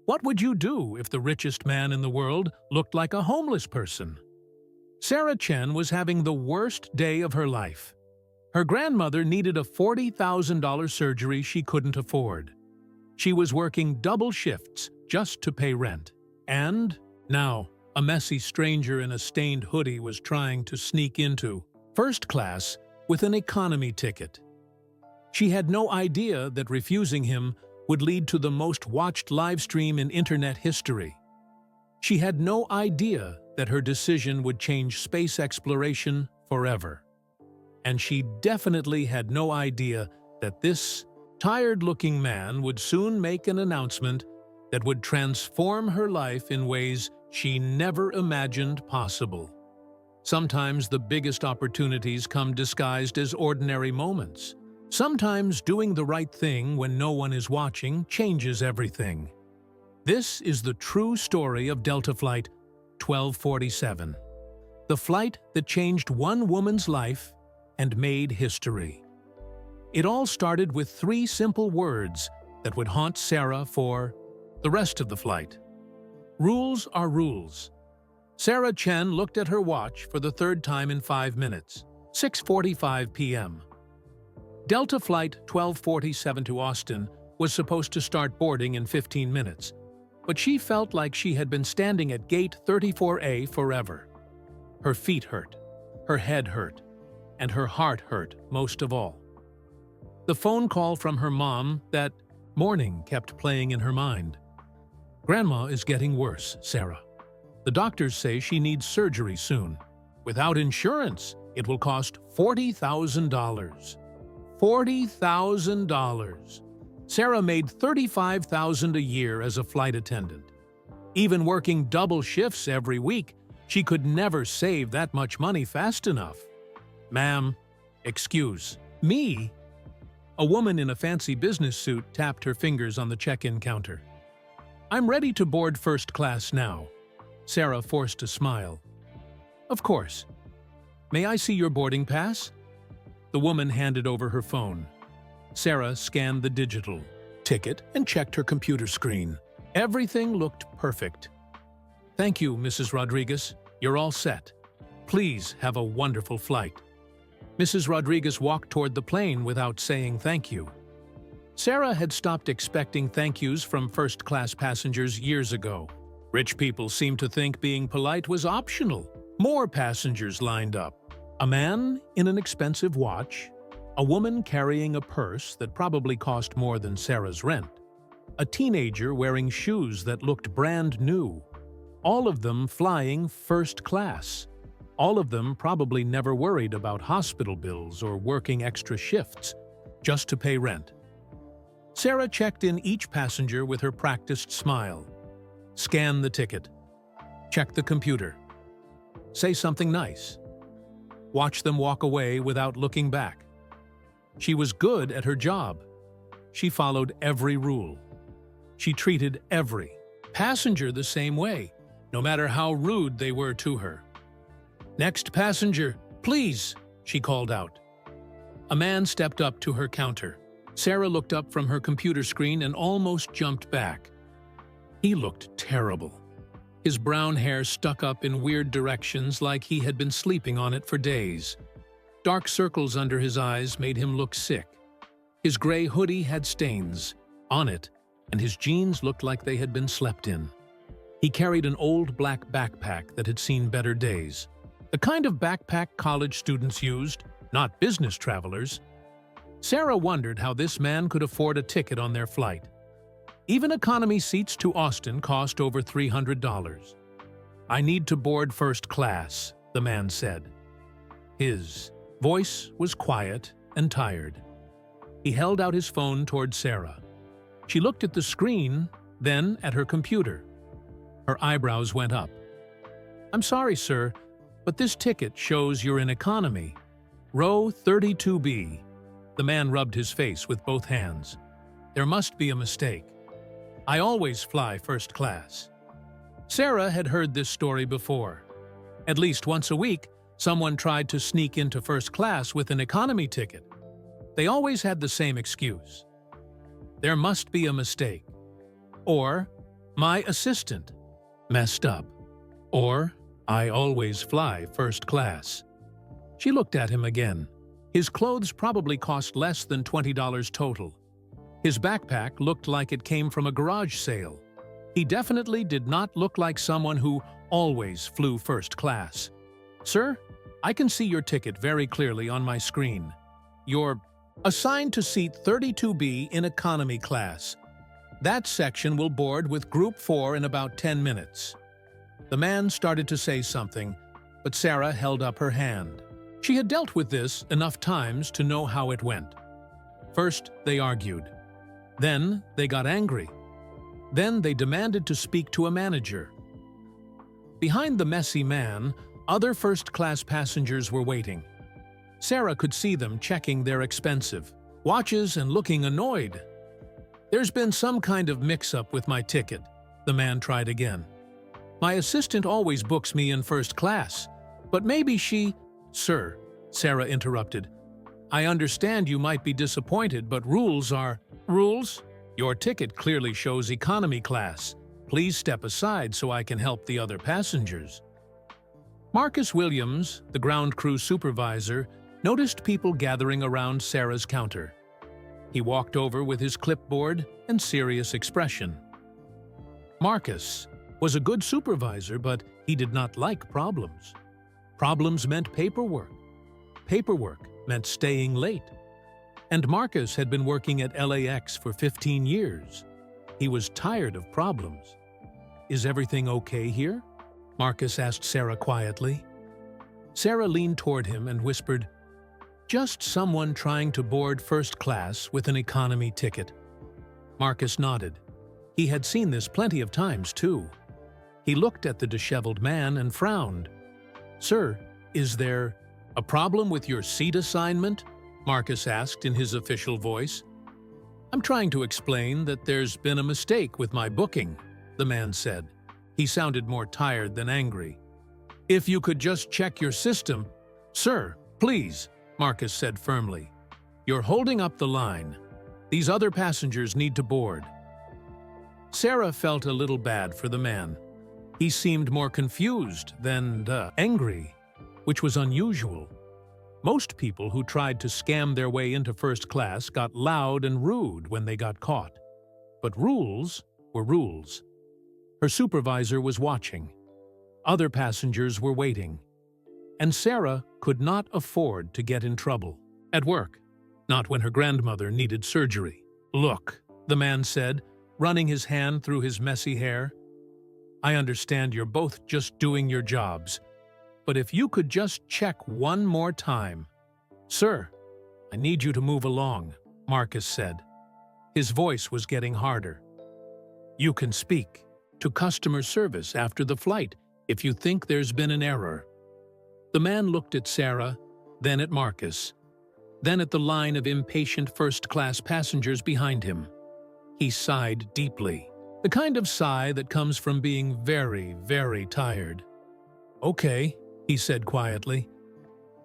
What would you do if the richest man in the world looked like a homeless person? Sarah Chen was having the worst day of her life. Her grandmother needed a $40,000 surgery she couldn't afford. She was working double shifts just to pay rent. And now, a messy stranger in a stained hoodie was trying to sneak into first class with an economy ticket. She had no idea that refusing him would lead to the most watched livestream in internet history. She had no idea that her decision would change space exploration forever. And she definitely had no idea that this tired-looking man would soon make an announcement that would transform her life in ways she never imagined possible. Sometimes the biggest opportunities come disguised as ordinary moments. Sometimes doing the right thing when no one is watching changes everything. This is the true story of Delta Flight 1247, the flight that changed one woman's life and made history. It all started with 3 simple words that would haunt Sarah for the rest of the flight. Rules are rules. Sarah Chen looked at her watch for the 3rd time in 5 minutes, 6:45 p.m. Delta Flight 1247 to Austin was supposed to start boarding in 15 minutes, but she felt like she had been standing at Gate 34A forever. Her feet hurt, her head hurt, and her heart hurt most of all. The phone call from her mom that morning kept playing in her mind. "Grandma is getting worse, Sarah. The doctors say she needs surgery soon. Without insurance, it will cost $40,000. $40,000. Sarah made $35,000 a year as a flight attendant. Even working double shifts every week, she could never save that much money fast enough. "Ma'am, excuse me?" A woman in a fancy business suit tapped her fingers on the check-in counter. "I'm ready to board first class now." Sarah forced a smile. "Of course. May I see your boarding pass?" The woman handed over her phone. Sarah scanned the digital ticket and checked her computer screen. Everything looked perfect. "Thank you, Mrs. Rodriguez. You're all set. Please have a wonderful flight." Mrs. Rodriguez walked toward the plane without saying thank you. Sarah had stopped expecting thank yous from first-class passengers years ago. Rich people seemed to think being polite was optional. More passengers lined up. A man in an expensive watch, a woman carrying a purse that probably cost more than Sarah's rent, a teenager wearing shoes that looked brand new, all of them flying first class. All of them probably never worried about hospital bills or working extra shifts just to pay rent. Sarah checked in each passenger with her practiced smile. Scan the ticket. Check the computer. Say something nice. Watch them walk away without looking back. She was good at her job. She followed every rule. She treated every passenger the same way, no matter how rude they were to her. "Next passenger, please," she called out. A man stepped up to her counter. Sarah looked up from her computer screen and almost jumped back. He looked terrible. His brown hair stuck up in weird directions like he had been sleeping on it for days. Dark circles under his eyes made him look sick. His gray hoodie had stains on it, and his jeans looked like they had been slept in. He carried an old black backpack that had seen better days. The kind of backpack college students used, not business travelers. Sarah wondered how this man could afford a ticket on their flight. Even economy seats to Austin cost over $300. "I need to board first class," the man said. His voice was quiet and tired. He held out his phone toward Sarah. She looked at the screen, then at her computer. Her eyebrows went up. "I'm sorry, sir, but this ticket shows you're in economy. Row 32B. The man rubbed his face with both hands. "There must be a mistake. I always fly first class." Sarah had heard this story before. At least once a week, someone tried to sneak into first class with an economy ticket. They always had the same excuse. "There must be a mistake." Or, My assistant messed up. Or, I always fly first class. She looked at him again. His clothes probably cost less than $20 total. His backpack looked like it came from a garage sale. He definitely did not look like someone who always flew first class. Sir, I can see your ticket very clearly on my screen. You're assigned to seat 32B in economy class. That section will board with Group 4 in about 10 minutes. The man started to say something, but Sarah held up her hand. She had dealt with this enough times to know how it went. First, they argued. Then, they got angry. Then, they demanded to speak to a manager. Behind the messy man, other first-class passengers were waiting. Sarah could see them checking their expensive watches and looking annoyed. There's been some kind of mix-up with my ticket, the man tried again. My assistant always books me in first class, but maybe she… Sir, Sarah interrupted. I understand you might be disappointed, but rules are… Rules? Your ticket clearly shows economy class. Please step aside so I can help the other passengers. Marcus Williams, the ground crew supervisor, noticed people gathering around Sarah's counter. He walked over with his clipboard and serious expression. Marcus was a good supervisor, but he did not like problems. Problems meant paperwork. Paperwork meant staying late. And Marcus had been working at LAX for 15 years. He was tired of problems. Is everything okay here? Marcus asked Sarah quietly. Sarah leaned toward him and whispered, just someone trying to board first class with an economy ticket. Marcus nodded. He had seen this plenty of times, too. He looked at the disheveled man and frowned. Sir, is there a problem with your seat assignment? Marcus asked in his official voice. I'm trying to explain that there's been a mistake with my booking, the man said. He sounded more tired than angry. If you could just check your system. Sir, please, Marcus said firmly. You're holding up the line. These other passengers need to board. Sarah felt a little bad for the man. He seemed more confused than angry, which was unusual. Most people who tried to scam their way into first class got loud and rude when they got caught. But rules were rules. Her supervisor was watching. Other passengers were waiting. And Sarah could not afford to get in trouble. At work, not when her grandmother needed surgery. Look, the man said, running his hand through his messy hair. I understand you're both just doing your jobs, but if you could just check one more time. Sir, I need you to move along, Marcus said. His voice was getting harder. You can speak to customer service after the flight if you think there's been an error. The man looked at Sarah, then at Marcus, then at the line of impatient first-class passengers behind him. He sighed deeply, the kind of sigh that comes from being very, very tired. Okay, he said quietly.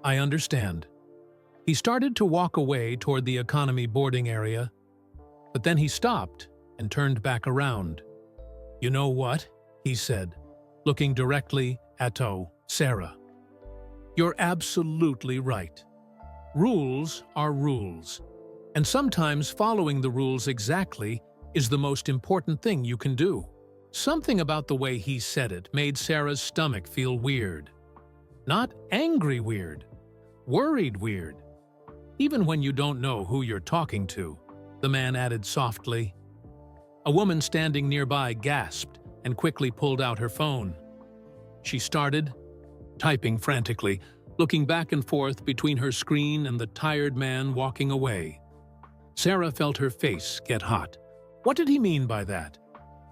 I understand. He started to walk away toward the economy boarding area, but then he stopped and turned back around. You know what? He said, looking directly at Sarah. You're absolutely right. Rules are rules, and sometimes following the rules exactly is the most important thing you can do. Something about the way he said it made Sarah's stomach feel weird. Not angry weird, worried weird. Even when you don't know who you're talking to, the man added softly. A woman standing nearby gasped and quickly pulled out her phone. She started typing frantically, looking back and forth between her screen and the tired man walking away. Sarah felt her face get hot. What did he mean by that?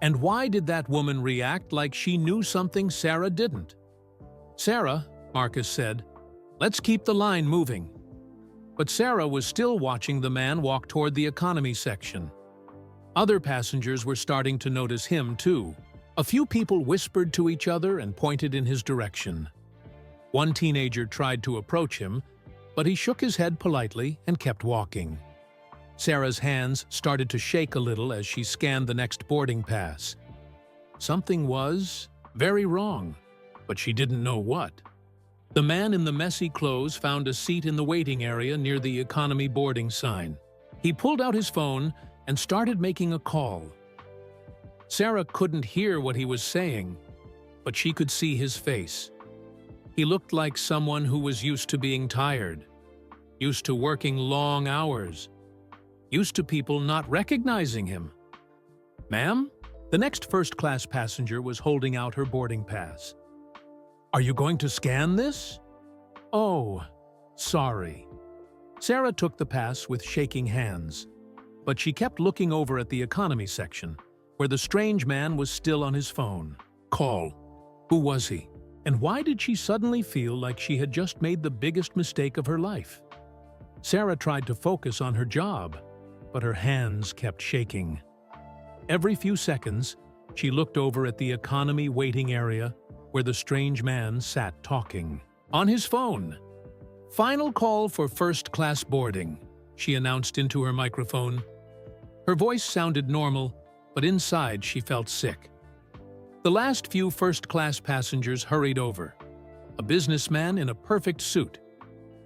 And why did that woman react like she knew something Sarah didn't? Sarah, Marcus said, let's keep the line moving. But Sarah was still watching the man walk toward the economy section. Other passengers were starting to notice him, too. A few people whispered to each other and pointed in his direction. One teenager tried to approach him, but he shook his head politely and kept walking. Sarah's hands started to shake a little as she scanned the next boarding pass. Something was very wrong, but she didn't know what. The man in the messy clothes found a seat in the waiting area near the economy boarding sign. He pulled out his phone and started making a call. Sarah couldn't hear what he was saying, but she could see his face. He looked like someone who was used to being tired, used to working long hours, used to people not recognizing him. "Ma'am?" The next first-class passenger was holding out her boarding pass. "Are you going to scan this?" "Oh, sorry." Sarah took the pass with shaking hands, but she kept looking over at the economy section, where the strange man was still on his phone. Call. Who was he? And why did she suddenly feel like she had just made the biggest mistake of her life? Sarah tried to focus on her job, but her hands kept shaking. Every few seconds, she looked over at the economy waiting area where the strange man sat talking. On his phone. "Final call for first-class boarding," she announced into her microphone. Her voice sounded normal, but inside she felt sick. The last few first-class passengers hurried over. A businessman in a perfect suit.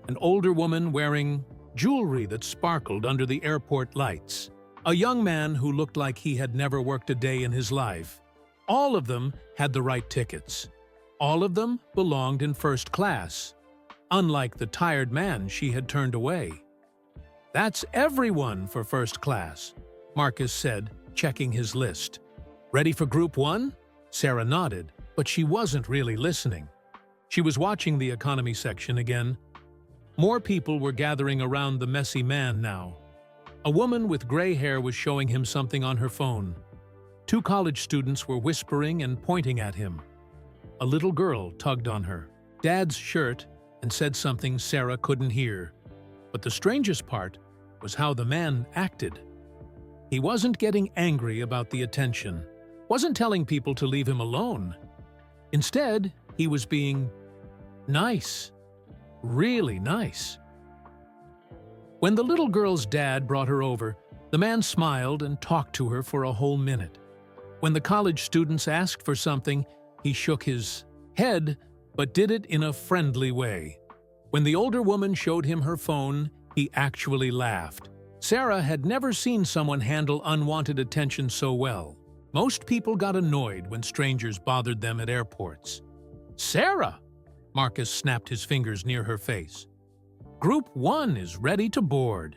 An older woman wearing jewelry that sparkled under the airport lights. A young man who looked like he had never worked a day in his life. All of them had the right tickets. All of them belonged in first class, unlike the tired man she had turned away. "That's everyone for first class," Marcus said, checking his list. "Ready for Group 1? Sarah nodded, but she wasn't really listening. She was watching the economy section again. More people were gathering around the messy man now. A woman with gray hair was showing him something on her phone. 2 college students were whispering and pointing at him. A little girl tugged on her dad's shirt and said something Sarah couldn't hear. But the strangest part was how the man acted. He wasn't getting angry about the attention, wasn't telling people to leave him alone. Instead, he was being nice, really nice. When the little girl's dad brought her over, the man smiled and talked to her for a whole minute. When the college students asked for something, he shook his head, but did it in a friendly way. When the older woman showed him her phone, he actually laughed. Sarah had never seen someone handle unwanted attention so well. Most people got annoyed when strangers bothered them at airports. "Sarah!" Marcus snapped his fingers near her face. "Group 1 is ready to board."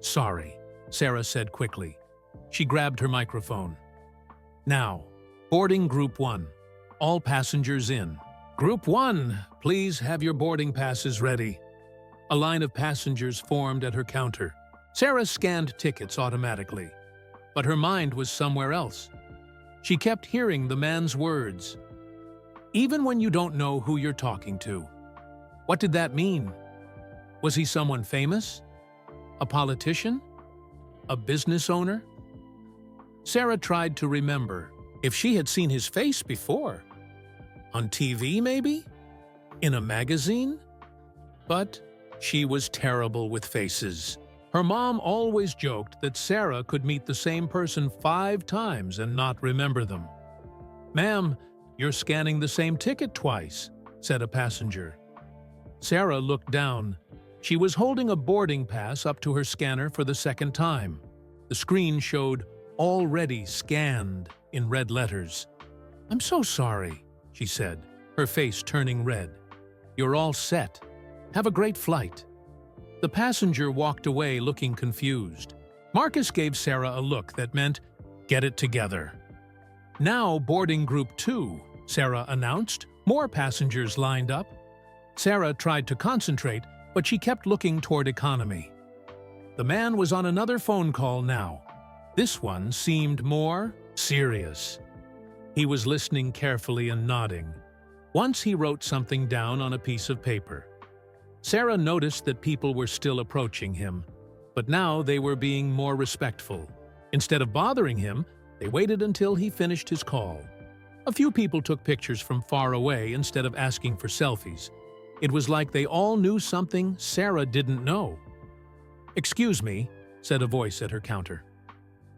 "Sorry," Sarah said quickly. She grabbed her microphone. "Now, boarding Group 1. All passengers in. Group 1, please have your boarding passes ready." A line of passengers formed at her counter. Sarah scanned tickets automatically, but her mind was somewhere else. She kept hearing the man's words. "Even when you don't know who you're talking to." What did that mean? Was he someone famous? A politician? A business owner? Sarah tried to remember if she had seen his face before. On TV, maybe? In a magazine? But she was terrible with faces. Her mom always joked that Sarah could meet the same person 5 times and not remember them. "Ma'am, you're scanning the same ticket twice," said a passenger. Sarah looked down. She was holding a boarding pass up to her scanner for the second time. The screen showed "Already scanned" in red letters. "I'm so sorry," she said, her face turning red. "You're all set. Have a great flight." The passenger walked away looking confused. Marcus gave Sarah a look that meant, "Get it together." "Now boarding Group 2, Sarah announced. More passengers lined up. Sarah tried to concentrate, but she kept looking toward economy. The man was on another phone call now. This one seemed more serious. He was listening carefully and nodding. Once he wrote something down on a piece of paper. Sarah noticed that people were still approaching him, but now they were being more respectful. Instead of bothering him, they waited until he finished his call. A few people took pictures from far away instead of asking for selfies. It was like they all knew something Sarah didn't know. "Excuse me," said a voice at her counter.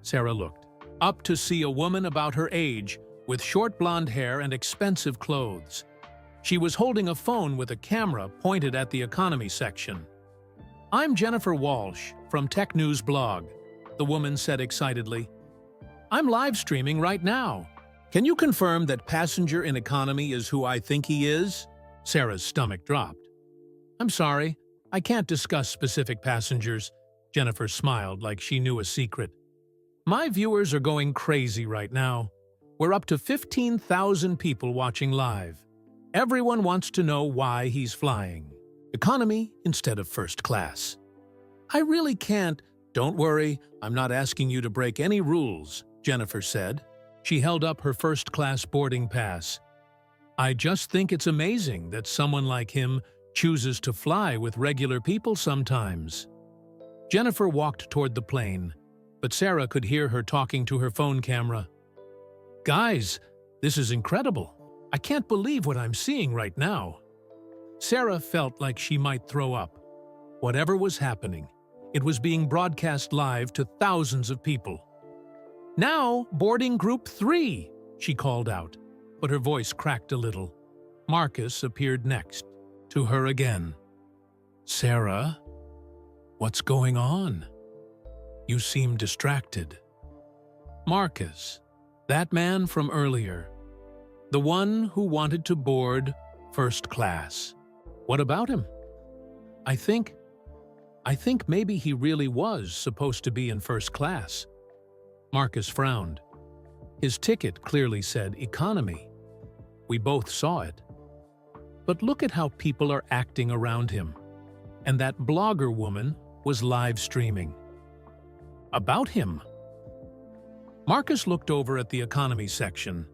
Sarah looked up to see a woman about her age, with short blonde hair and expensive clothes. She was holding a phone with a camera pointed at the economy section. "I'm Jennifer Walsh from Tech News Blog," the woman said excitedly. "I'm live streaming right now. Can you confirm that passenger in economy is who I think he is?" Sarah's stomach dropped. "I'm sorry, I can't discuss specific passengers," Jennifer smiled like she knew a secret. "My viewers are going crazy right now. We're up to 15,000 people watching live. Everyone wants to know why he's flying economy instead of first class." "I really can't." "Don't worry, I'm not asking you to break any rules," Jennifer said. She held up her first-class boarding pass. "I just think it's amazing that someone like him chooses to fly with regular people sometimes." Jennifer walked toward the plane, but Sarah could hear her talking to her phone camera. "Guys, this is incredible. I can't believe what I'm seeing right now." Sarah felt like she might throw up. Whatever was happening, it was being broadcast live to thousands of people. "Now, boarding Group 3, she called out, but her voice cracked a little. Marcus appeared next, to her again. "Sarah, what's going on? You seem distracted." "Marcus, that man from earlier, the one who wanted to board first class. What about him?" I think maybe he really was supposed to be in first class." Marcus frowned. His ticket clearly said economy. We both saw it. But look at how people are acting around him. And that blogger woman was live streaming. About him. Marcus looked over at the economy section.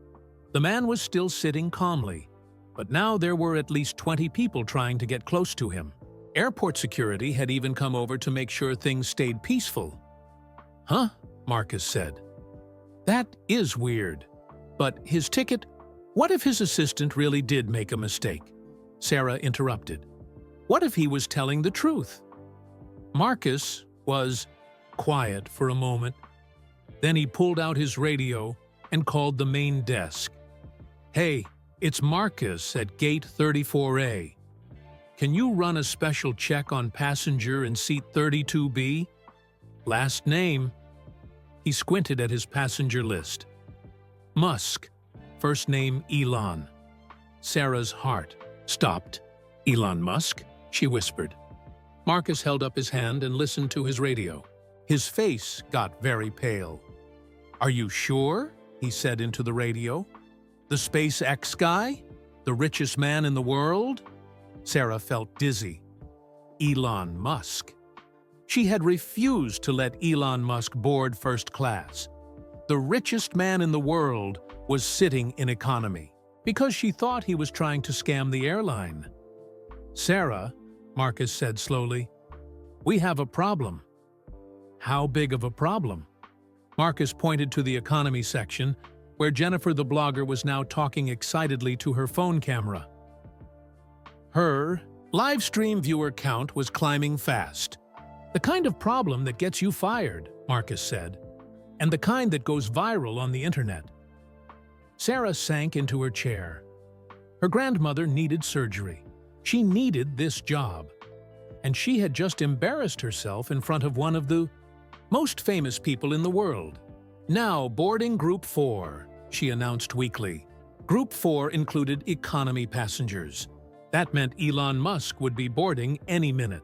The man was still sitting calmly, but now there were at least 20 people trying to get close to him. Airport security had even come over to make sure things stayed peaceful. "Huh?" Marcus said. "That is weird. But his ticket, what if his assistant really did make a mistake?" Sarah interrupted. "What if he was telling the truth?" Marcus was quiet for a moment. Then he pulled out his radio and called the main desk. "Hey, it's Marcus at Gate 34A. Can you run a special check on passenger in seat 32B? Last name?" He squinted at his passenger list. "Musk. First name Elon." Sarah's heart stopped. "Elon Musk?" she whispered. Marcus held up his hand and listened to his radio. His face got very pale. "Are you sure?" he said into the radio. "The SpaceX guy? The richest man in the world?" Sarah felt dizzy. Elon Musk. She had refused to let Elon Musk board first class. The richest man in the world was sitting in economy because she thought he was trying to scam the airline. "Sarah," Marcus said slowly, "we have a problem." "How big of a problem?" Marcus pointed to the economy section, where Jennifer the blogger was now talking excitedly to her phone camera. Her live stream viewer count was climbing fast. "The kind of problem that gets you fired," Marcus said, "and the kind that goes viral on the internet." Sarah sank into her chair. Her grandmother needed surgery. She needed this job. And she had just embarrassed herself in front of one of the most famous people in the world. "Now boarding Group 4, she announced weakly. Group 4 included economy passengers. That meant Elon Musk would be boarding any minute.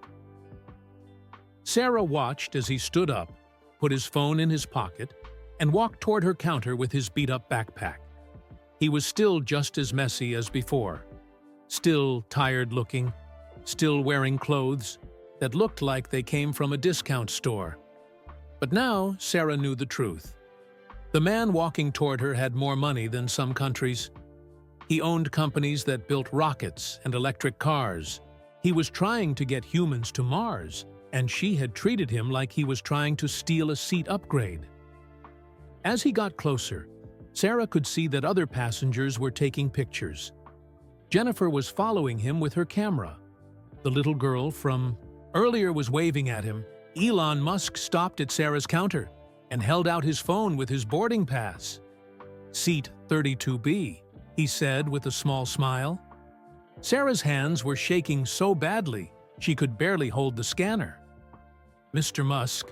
Sarah watched as he stood up, put his phone in his pocket, and walked toward her counter with his beat-up backpack. He was still just as messy as before. Still tired-looking, still wearing clothes that looked like they came from a discount store. But now Sarah knew the truth. The man walking toward her had more money than some countries. He owned companies that built rockets and electric cars. He was trying to get humans to Mars, and she had treated him like he was trying to steal a seat upgrade. As he got closer, Sarah could see that other passengers were taking pictures. Jennifer was following him with her camera. The little girl from earlier was waving at him. Elon Musk stopped at Sarah's counter and held out his phone with his boarding pass. Seat 32B, he said with a small smile. Sarah's hands were shaking so badly she could barely hold the scanner. Mr. Musk,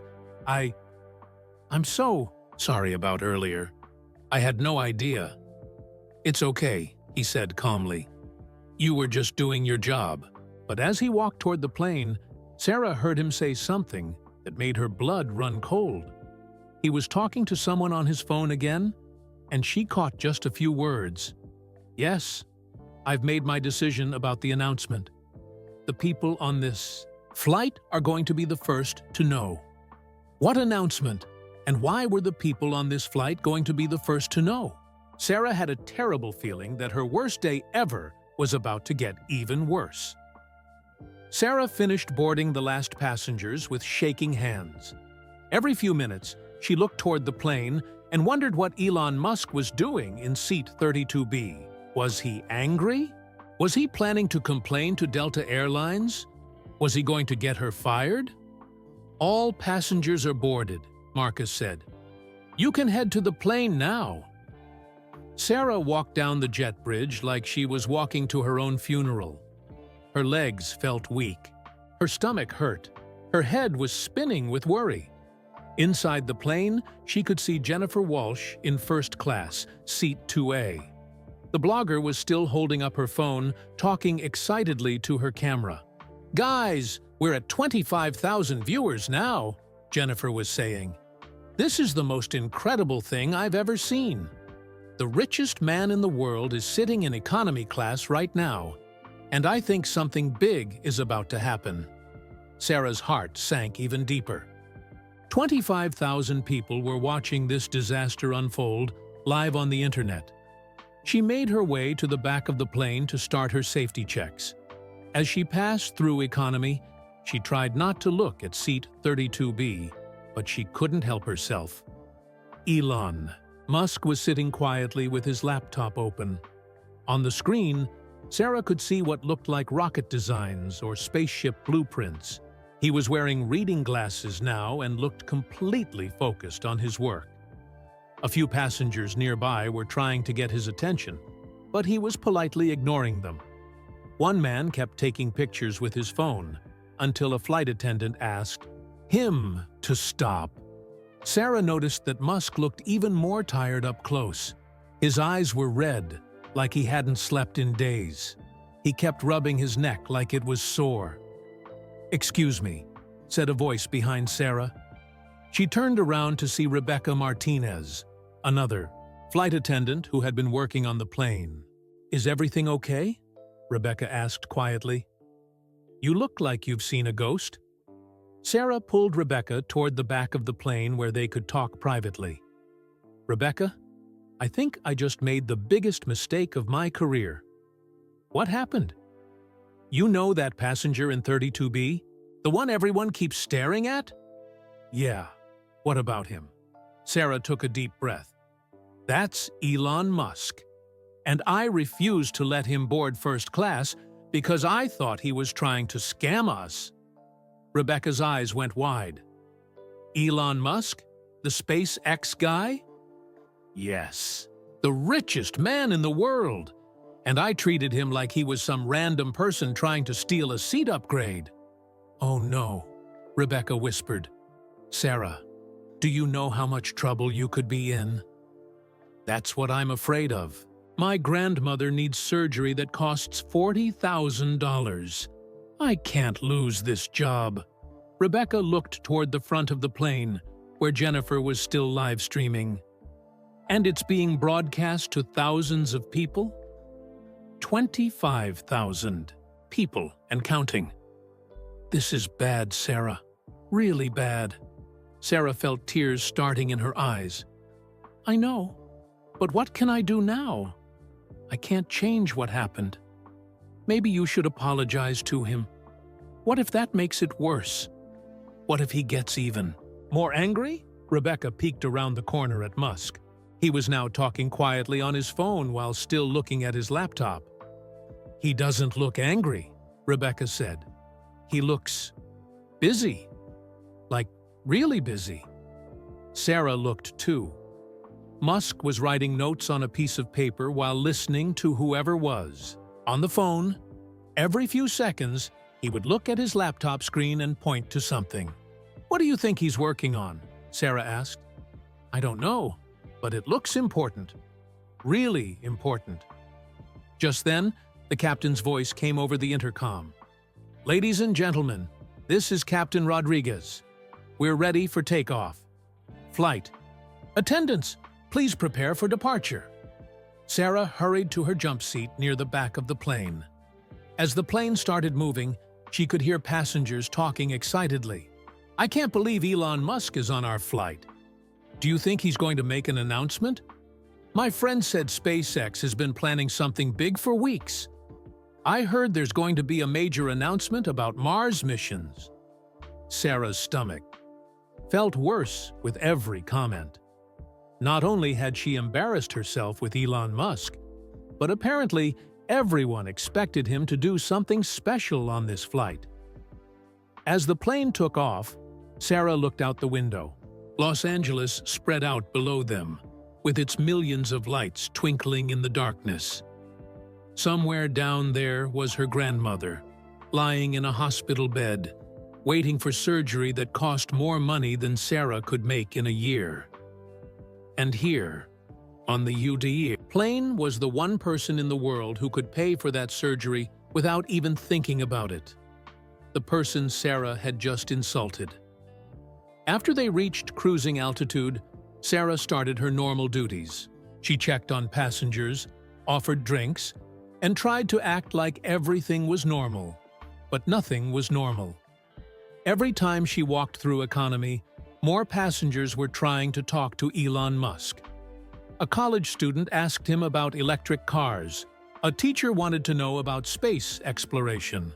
I'm so sorry about earlier. I had no idea. It's okay, he said calmly. You were just doing your job. But as he walked toward the plane, Sarah heard him say something that made her blood run cold. He was talking to someone on his phone again, and she caught just a few words. Yes, I've made my decision about the announcement. The people on this flight are going to be the first to know. What announcement? And why were the people on this flight going to be the first to know? Sarah had a terrible feeling that her worst day ever was about to get even worse. Sarah finished boarding the last passengers with shaking hands. Every few minutes, she looked toward the plane and wondered what Elon Musk was doing in seat 32B. Was he angry? Was he planning to complain to Delta Airlines? Was he going to get her fired? All passengers are boarded, Marcus said. You can head to the plane now. Sarah walked down the jet bridge like she was walking to her own funeral. Her legs felt weak. Her stomach hurt. Her head was spinning with worry. Inside the plane, she could see Jennifer Walsh in first class, seat 2A. The blogger was still holding up her phone, talking excitedly to her camera. Guys, we're at 25,000 viewers now, Jennifer was saying. This is the most incredible thing I've ever seen. The richest man in the world is sitting in economy class right now, and I think something big is about to happen. Sarah's heart sank even deeper. 25,000 people were watching this disaster unfold live on the internet. She made her way to the back of the plane to start her safety checks. As she passed through economy, she tried not to look at seat 32B, but she couldn't help herself. Elon Musk was sitting quietly with his laptop open. On the screen, Sarah could see what looked like rocket designs or spaceship blueprints. He was wearing reading glasses now and looked completely focused on his work. A few passengers nearby were trying to get his attention, but he was politely ignoring them. One man kept taking pictures with his phone until a flight attendant asked him to stop. Sarah noticed that Musk looked even more tired up close. His eyes were red, like he hadn't slept in days. He kept rubbing his neck like it was sore. "Excuse me," said a voice behind Sarah. She turned around to see Rebecca Martinez, another flight attendant who had been working on the plane. "Is everything okay?" Rebecca asked quietly. "You look like you've seen a ghost." Sarah pulled Rebecca toward the back of the plane where they could talk privately. "Rebecca, I think I just made the biggest mistake of my career." "What happened?" "You know that passenger in 32B? The one everyone keeps staring at?" "Yeah. What about him?" Sarah took a deep breath. "That's Elon Musk. And I refused to let him board first class because I thought he was trying to scam us." Rebecca's eyes went wide. "Elon Musk? The SpaceX guy?" "Yes, the richest man in the world. And I treated him like he was some random person trying to steal a seat upgrade." "Oh no," Rebecca whispered. "Sarah, do you know how much trouble you could be in?" "That's what I'm afraid of. My grandmother needs surgery that costs $40,000. I can't lose this job." Rebecca looked toward the front of the plane, where Jennifer was still live streaming. "And it's being broadcast to thousands of people?" 25,000 people and counting. "This is bad, Sarah. Really bad." Sarah felt tears starting in her eyes. "I know, but what can I do now? I can't change what happened. Maybe you should apologize to him. What if that makes it worse? What if he gets even more angry?" Rebecca peeked around the corner at Musk. He was now talking quietly on his phone while still looking at his laptop. "He doesn't look angry," Rebecca said. "He looks busy. Like really busy." Sarah looked too. Musk was writing notes on a piece of paper while listening to whoever was on the phone. Every few seconds, he would look at his laptop screen and point to something. "What do you think he's working on?" Sarah asked. "I don't know, but it looks important. Really important." Just then, the captain's voice came over the intercom. "Ladies and gentlemen, this is Captain Rodriguez. We're ready for takeoff. Flight. Attendants, please prepare for departure." Sarah hurried to her jump seat near the back of the plane. As the plane started moving, she could hear passengers talking excitedly. "I can't believe Elon Musk is on our flight. Do you think he's going to make an announcement? My friend said SpaceX has been planning something big for weeks. I heard there's going to be a major announcement about Mars missions." Sarah's stomach felt worse with every comment. Not only had she embarrassed herself with Elon Musk, but apparently everyone expected him to do something special on this flight. As the plane took off, Sarah looked out the window. Los Angeles spread out below them, with its millions of lights twinkling in the darkness. Somewhere down there was her grandmother, lying in a hospital bed, waiting for surgery that cost more money than Sarah could make in a year. And here, on the UDE plane, was the one person in the world who could pay for that surgery without even thinking about it. The person Sarah had just insulted. After they reached cruising altitude, Sarah started her normal duties. She checked on passengers, offered drinks, and tried to act like everything was normal. But nothing was normal. Every time she walked through economy, more passengers were trying to talk to Elon Musk. A college student asked him about electric cars. A teacher wanted to know about space exploration.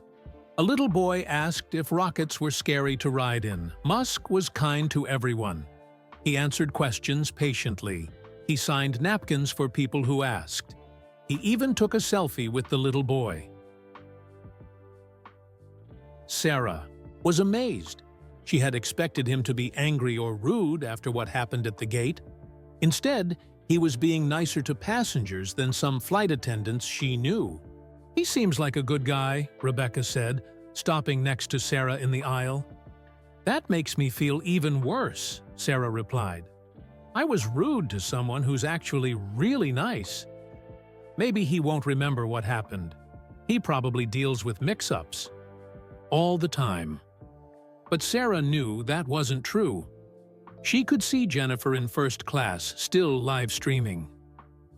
A little boy asked if rockets were scary to ride in. Musk was kind to everyone. He answered questions patiently. He signed napkins for people who asked. He even took a selfie with the little boy. Sarah was amazed. She had expected him to be angry or rude after what happened at the gate. Instead, he was being nicer to passengers than some flight attendants she knew. "He seems like a good guy," Rebecca said, stopping next to Sarah in the aisle. "That makes me feel even worse," Sarah replied. "I was rude to someone who's actually really nice. Maybe he won't remember what happened. He probably deals with mix-ups all the time." But Sarah knew that wasn't true. She could see Jennifer in first class, still live streaming.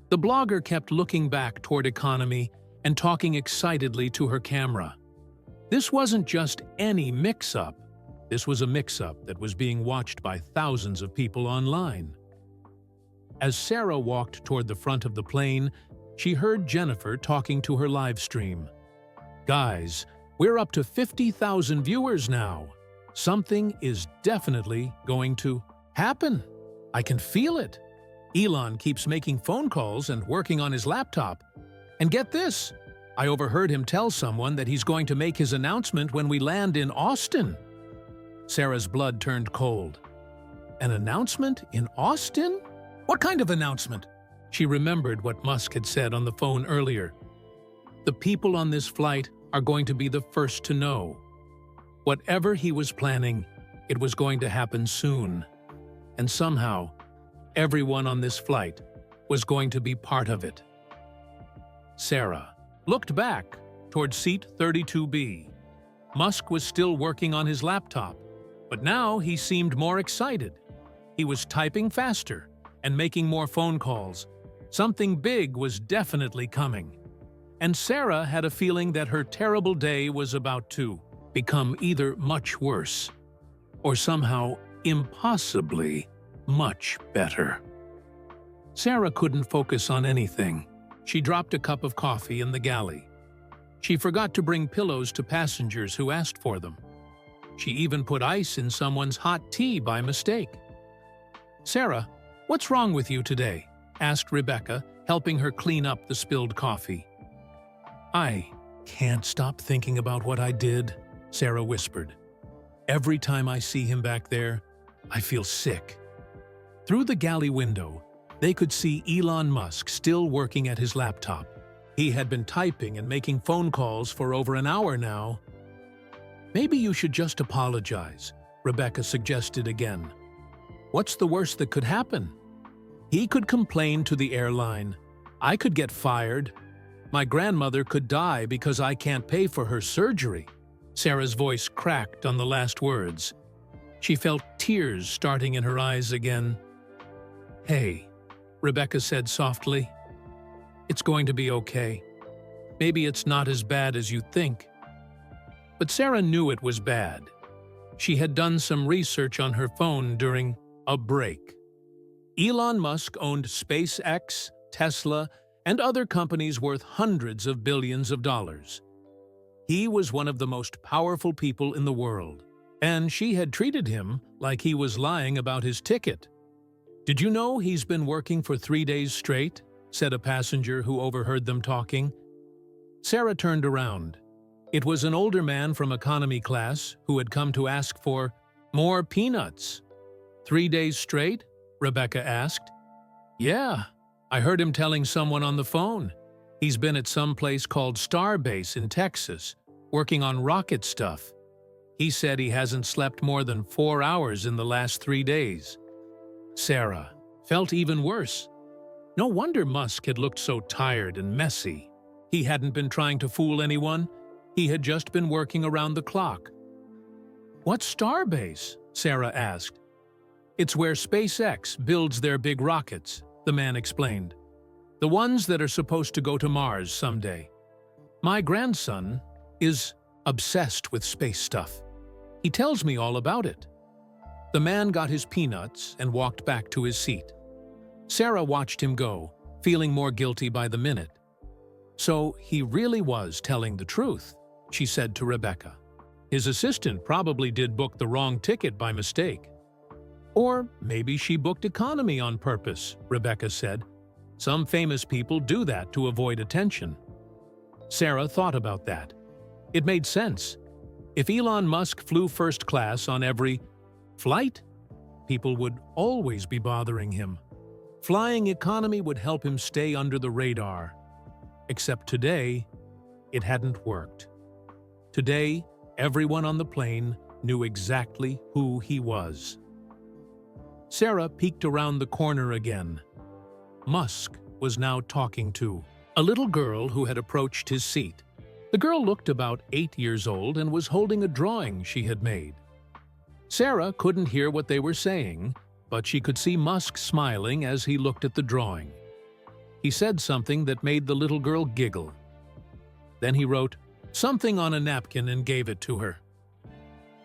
The blogger kept looking back toward economy and talking excitedly to her camera. This wasn't just any mix-up. This was a mix-up that was being watched by thousands of people online. As Sarah walked toward the front of the plane, she heard Jennifer talking to her live stream. "Guys, we're up to 50,000 viewers now. Something is definitely going to happen. I can feel it. Elon keeps making phone calls and working on his laptop. And get this, I overheard him tell someone that he's going to make his announcement when we land in Austin." Sarah's blood turned cold. An announcement in Austin? What kind of announcement? She remembered what Musk had said on the phone earlier. The people on this flight are going to be the first to know. Whatever he was planning, it was going to happen soon. And somehow, everyone on this flight was going to be part of it. Sarah looked back toward seat 32B. Musk was still working on his laptop, but now he seemed more excited. He was typing faster and making more phone calls. Something big was definitely coming. And Sarah had a feeling that her terrible day was about to become either much worse or somehow impossibly much better. Sarah couldn't focus on anything. She dropped a cup of coffee in the galley. She forgot to bring pillows to passengers who asked for them. She even put ice in someone's hot tea by mistake. "Sarah, what's wrong with you today?" asked Rebecca, helping her clean up the spilled coffee. "I can't stop thinking about what I did," Sarah whispered. "Every time I see him back there, I feel sick." Through the galley window, They could see Elon Musk still working at his laptop. He had been typing and making phone calls for over an hour now. "Maybe you should just apologize," Rebecca suggested again. "What's the worst that could happen? He could complain to the airline. I could get fired. My grandmother could die because I can't pay for her surgery." Sarah's voice cracked on the last words. She felt tears starting in her eyes again. "Hey," Rebecca said softly. "It's going to be okay. Maybe it's not as bad as you think." But Sarah knew it was bad. She had done some research on her phone during a break. Elon Musk owned SpaceX, Tesla, and other companies worth hundreds of billions of dollars. He was one of the most powerful people in the world, and she had treated him like he was lying about his ticket. "Did you know he's been working for 3 days straight?" said a passenger who overheard them talking. Sarah turned around. It was an older man from economy class who had come to ask for more peanuts. "3 days straight?" Rebecca asked. "Yeah, I heard him telling someone on the phone. He's been at some place called Starbase in Texas, working on rocket stuff. He said he hasn't slept more than 4 hours in the last 3 days. Sarah felt even worse. No wonder Musk had looked so tired and messy. He hadn't been trying to fool anyone. He had just been working around the clock. "What's Starbase?" Sarah asked. "It's where SpaceX builds their big rockets," the man explained. "The ones that are supposed to go to Mars someday. My grandson is obsessed with space stuff. He tells me all about it." The man got his peanuts and walked back to his seat. Sarah watched him go, feeling more guilty by the minute. "So he really was telling the truth," she said to Rebecca. "His assistant probably did book the wrong ticket by mistake." "Or maybe she booked economy on purpose," Rebecca said. "Some famous people do that to avoid attention." Sarah thought about that. It made sense. If Elon Musk flew first class on every flight, people would always be bothering him. Flying economy would help him stay under the radar. Except today, it hadn't worked. Today, everyone on the plane knew exactly who he was. Sarah peeked around the corner again. Musk was now talking to a little girl who had approached his seat. The girl looked about 8 years old and was holding a drawing she had made. Sarah couldn't hear what they were saying, but she could see Musk smiling as he looked at the drawing. He said something that made the little girl giggle. Then he wrote something on a napkin and gave it to her.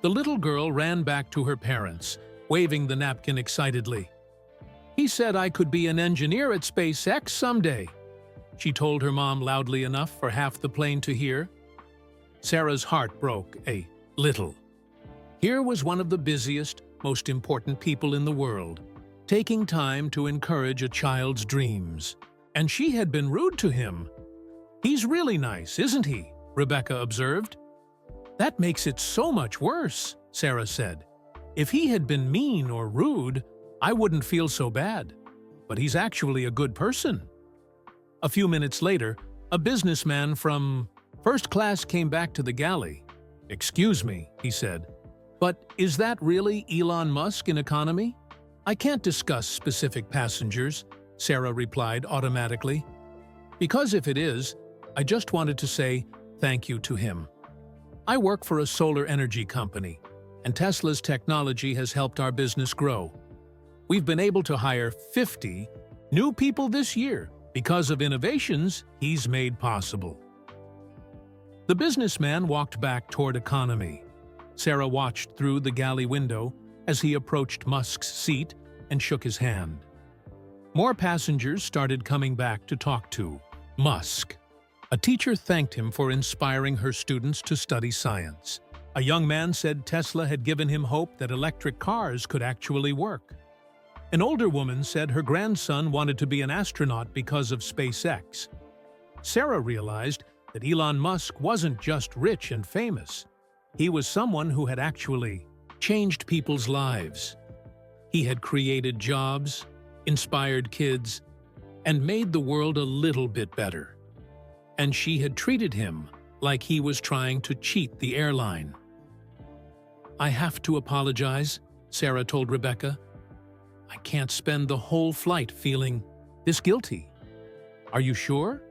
The little girl ran back to her parents, waving the napkin excitedly. "He said I could be an engineer at SpaceX someday," she told her mom loudly enough for half the plane to hear. Sarah's heart broke a little. Here was one of the busiest, most important people in the world, taking time to encourage a child's dreams. And she had been rude to him. "He's really nice, isn't he?" Rebecca observed. "That makes it so much worse," Sarah said. "If he had been mean or rude, I wouldn't feel so bad. But he's actually a good person." A few minutes later, a businessman from first class came back to the galley. "Excuse me," he said, "but is that really Elon Musk in economy?" "I can't discuss specific passengers," Sarah replied automatically. "Because if it is, I just wanted to say thank you to him. I work for a solar energy company, and Tesla's technology has helped our business grow. We've been able to hire 50 new people this year because of innovations he's made possible." The businessman walked back toward economy. Sarah watched through the galley window as he approached Musk's seat and shook his hand. More passengers started coming back to talk to Musk. A teacher thanked him for inspiring her students to study science. A young man said Tesla had given him hope that electric cars could actually work. An older woman said her grandson wanted to be an astronaut because of SpaceX. Sarah realized that Elon Musk wasn't just rich and famous. He was someone who had actually changed people's lives. He had created jobs, inspired kids, and made the world a little bit better. And she had treated him like he was trying to cheat the airline. "I have to apologize," Sarah told Rebecca. "I can't spend the whole flight feeling this guilty." "Are you sure?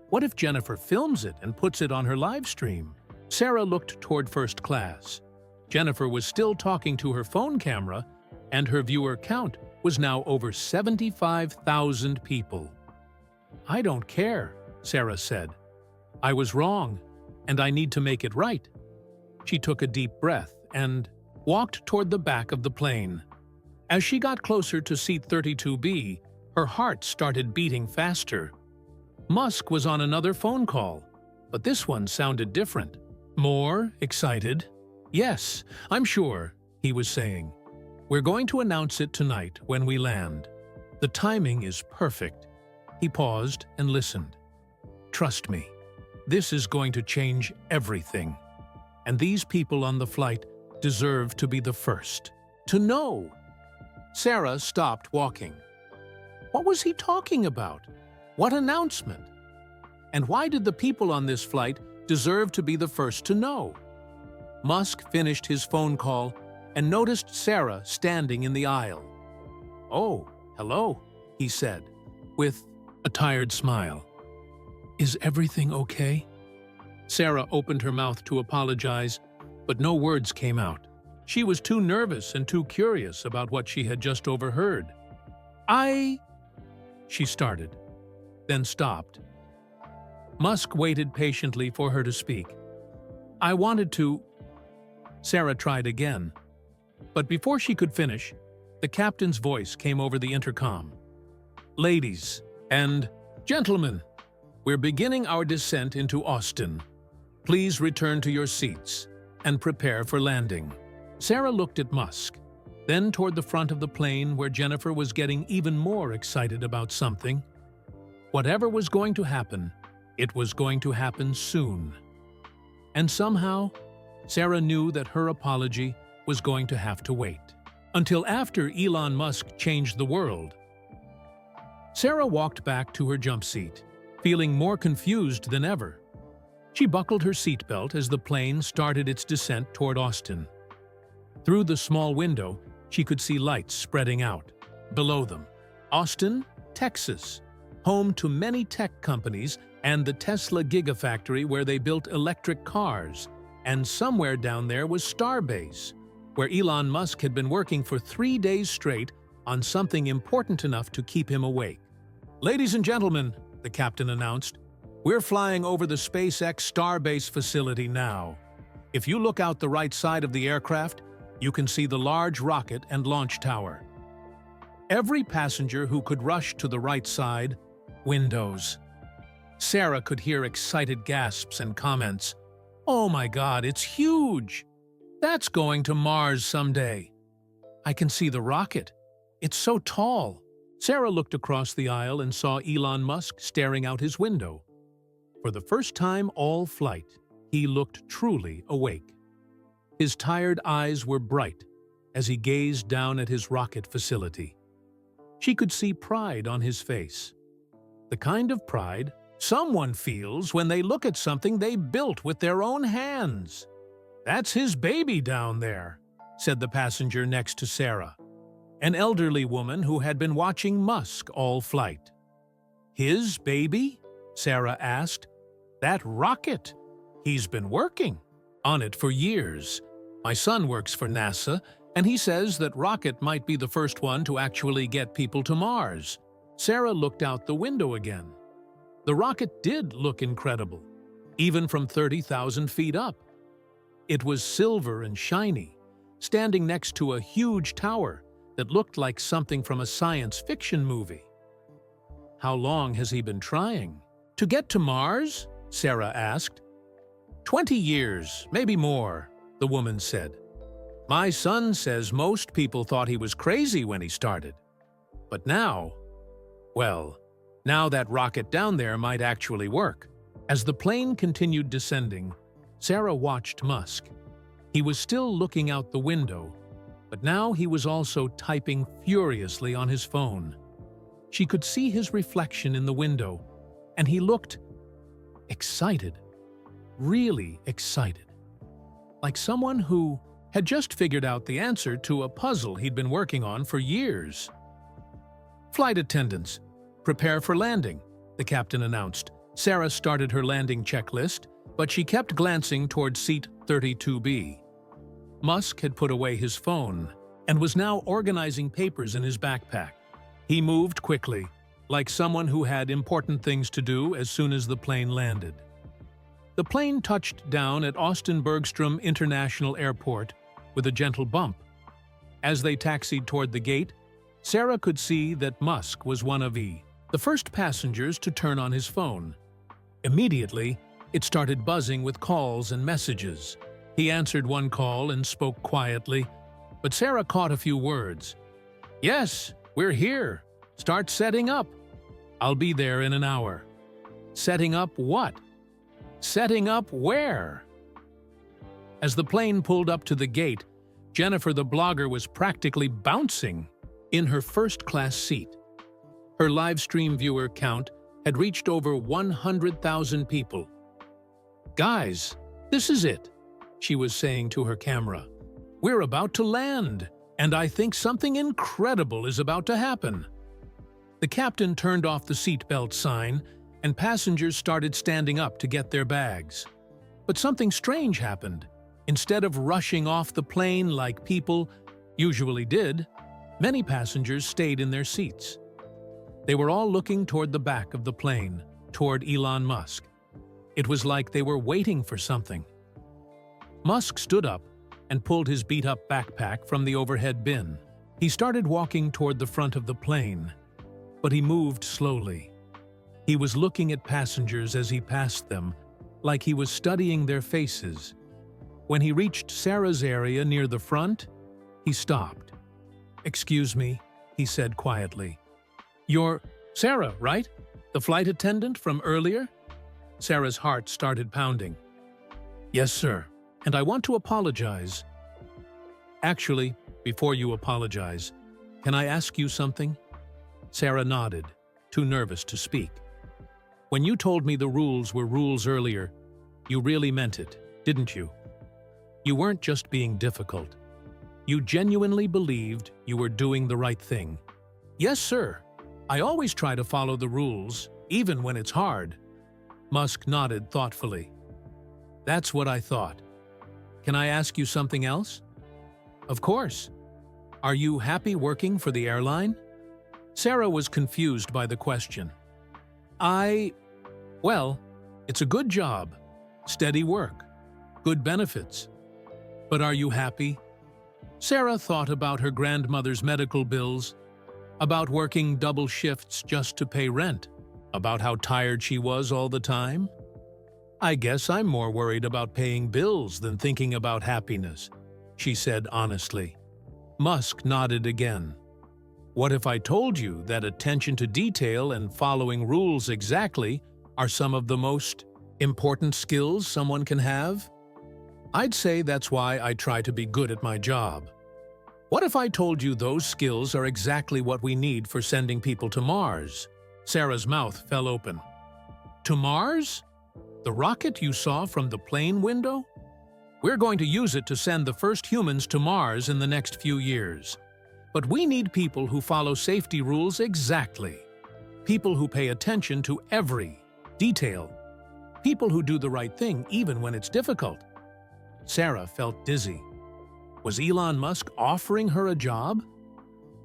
What if Jennifer films it and puts it on her live stream?" Sarah looked toward first class. Jennifer was still talking to her phone camera, and her viewer count was now over 75,000 people. "I don't care," Sarah said. "I was wrong, and I need to make it right." She took a deep breath and walked toward the back of the plane. As she got closer to seat 32B, her heart started beating faster. Musk was on another phone call, but this one sounded different. More excited. "Yes, I'm sure," he was saying. "We're going to announce it tonight when we land. The timing is perfect." He paused and listened. "Trust me, this is going to change everything. And these people on the flight deserve to be the first to know." Sarah stopped walking. What was he talking about? What announcement? And why did the people on this flight deserve to be the first to know? Musk finished his phone call and noticed Sarah standing in the aisle. "Oh, hello," he said, with a tired smile. "Is everything okay?" Sarah opened her mouth to apologize, but no words came out. She was too nervous and too curious about what she had just overheard. She started, then stopped. Musk waited patiently for her to speak. "I wanted to—" Sarah tried again. But before she could finish, the captain's voice came over the intercom. "Ladies and gentlemen, we're beginning our descent into Austin. Please return to your seats and prepare for landing." Sarah looked at Musk, then toward the front of the plane where Jennifer was getting even more excited about something. Whatever was going to happen, it was going to happen soon. And somehow, Sarah knew that her apology was going to have to wait until after Elon Musk changed the world. Sarah walked back to her jump seat, feeling more confused than ever. She buckled her seatbelt as the plane started its descent toward Austin. Through the small window, she could see lights spreading out. Below them, Austin, Texas, home to many tech companies and the Tesla Gigafactory where they built electric cars. And somewhere down there was Starbase, where Elon Musk had been working for 3 days straight on something important enough to keep him awake. "Ladies and gentlemen," the captain announced, "we're flying over the SpaceX Starbase facility now. If you look out the right side of the aircraft, you can see the large rocket and launch tower. Every passenger who could rush to the right side, windows." Sarah could hear excited gasps and comments. "Oh my God, it's huge! That's going to Mars someday. I can see the rocket. It's so tall." Sarah looked across the aisle and saw Elon Musk staring out his window. For the first time all flight, he looked truly awake. His tired eyes were bright as he gazed down at his rocket facility. She could see pride on his face. The kind of pride someone feels when they look at something they built with their own hands. "That's his baby down there," said the passenger next to Sarah, an elderly woman who had been watching Musk all flight. "His baby?" Sarah asked. "That rocket. He's been working on it for years. My son works for NASA, and he says that rocket might be the first one to actually get people to Mars." Sarah looked out the window again. The rocket did look incredible, even from 30,000 feet up. It was silver and shiny, standing next to a huge tower that looked like something from a science fiction movie. "How long has he been trying?" "To get to Mars?" Sarah asked. 20 years, maybe more," the woman said. "My son says most people thought he was crazy when he started. But now, well, now that rocket down there might actually work." As the plane continued descending, Sarah watched Musk. He was still looking out the window, but now he was also typing furiously on his phone. She could see his reflection in the window, and he looked excited, really excited, like someone who had just figured out the answer to a puzzle he'd been working on for years. "Flight attendants, prepare for landing," the captain announced. Sarah started her landing checklist, but she kept glancing toward seat 32B. Musk had put away his phone and was now organizing papers in his backpack. He moved quickly, like someone who had important things to do as soon as the plane landed. The plane touched down at Austin Bergstrom International Airport with a gentle bump. As they taxied toward the gate, Sarah could see that Musk was one of the first passengers to turn on his phone. Immediately, it started buzzing with calls and messages. He answered one call and spoke quietly, but Sarah caught a few words. "Yes, we're here. Start setting up. I'll be there in an hour." Setting up what? Setting up where? As the plane pulled up to the gate, Jennifer the blogger was practically bouncing in her first-class seat. Her live stream viewer count had reached over 100,000 people. "Guys, this is it," she was saying to her camera. "We're about to land, and I think something incredible is about to happen." The captain turned off the seatbelt sign, and passengers started standing up to get their bags. But something strange happened. Instead of rushing off the plane like people usually did, many passengers stayed in their seats. They were all looking toward the back of the plane, toward Elon Musk. It was like they were waiting for something. Musk stood up and pulled his beat-up backpack from the overhead bin. He started walking toward the front of the plane, but he moved slowly. He was looking at passengers as he passed them, like he was studying their faces. When he reached Sarah's area near the front, he stopped. "Excuse me," he said quietly. "You're Sarah, right? The flight attendant from earlier?" Sarah's heart started pounding. "Yes, sir. And I want to apologize." "Actually, before you apologize, can I ask you something?" Sarah nodded, too nervous to speak. "When you told me the rules were rules earlier, you really meant it, didn't you? You weren't just being difficult. You genuinely believed you were doing the right thing." "Yes, sir. I always try to follow the rules, even when it's hard." Musk nodded thoughtfully. "That's what I thought. Can I ask you something else?" "Of course. Are you happy working for the airline?" Sarah was confused by the question. Well, it's a good job, steady work, good benefits. But are you happy?" Sarah thought about her grandmother's medical bills, about working double shifts just to pay rent, about how tired she was all the time. "I guess I'm more worried about paying bills than thinking about happiness," she said honestly. Musk nodded again. "What if I told you that attention to detail and following rules exactly are some of the most important skills someone can have? I'd say that's why I try to be good at my job. What if I told you those skills are exactly what we need for sending people to Mars?" Sarah's mouth fell open. "To Mars? The rocket you saw from the plane window? We're going to use it to send the first humans to Mars in the next few years. But we need people who follow safety rules exactly. People who pay attention to every detail. People who do the right thing even when it's difficult." Sarah felt dizzy. Was Elon Musk offering her a job?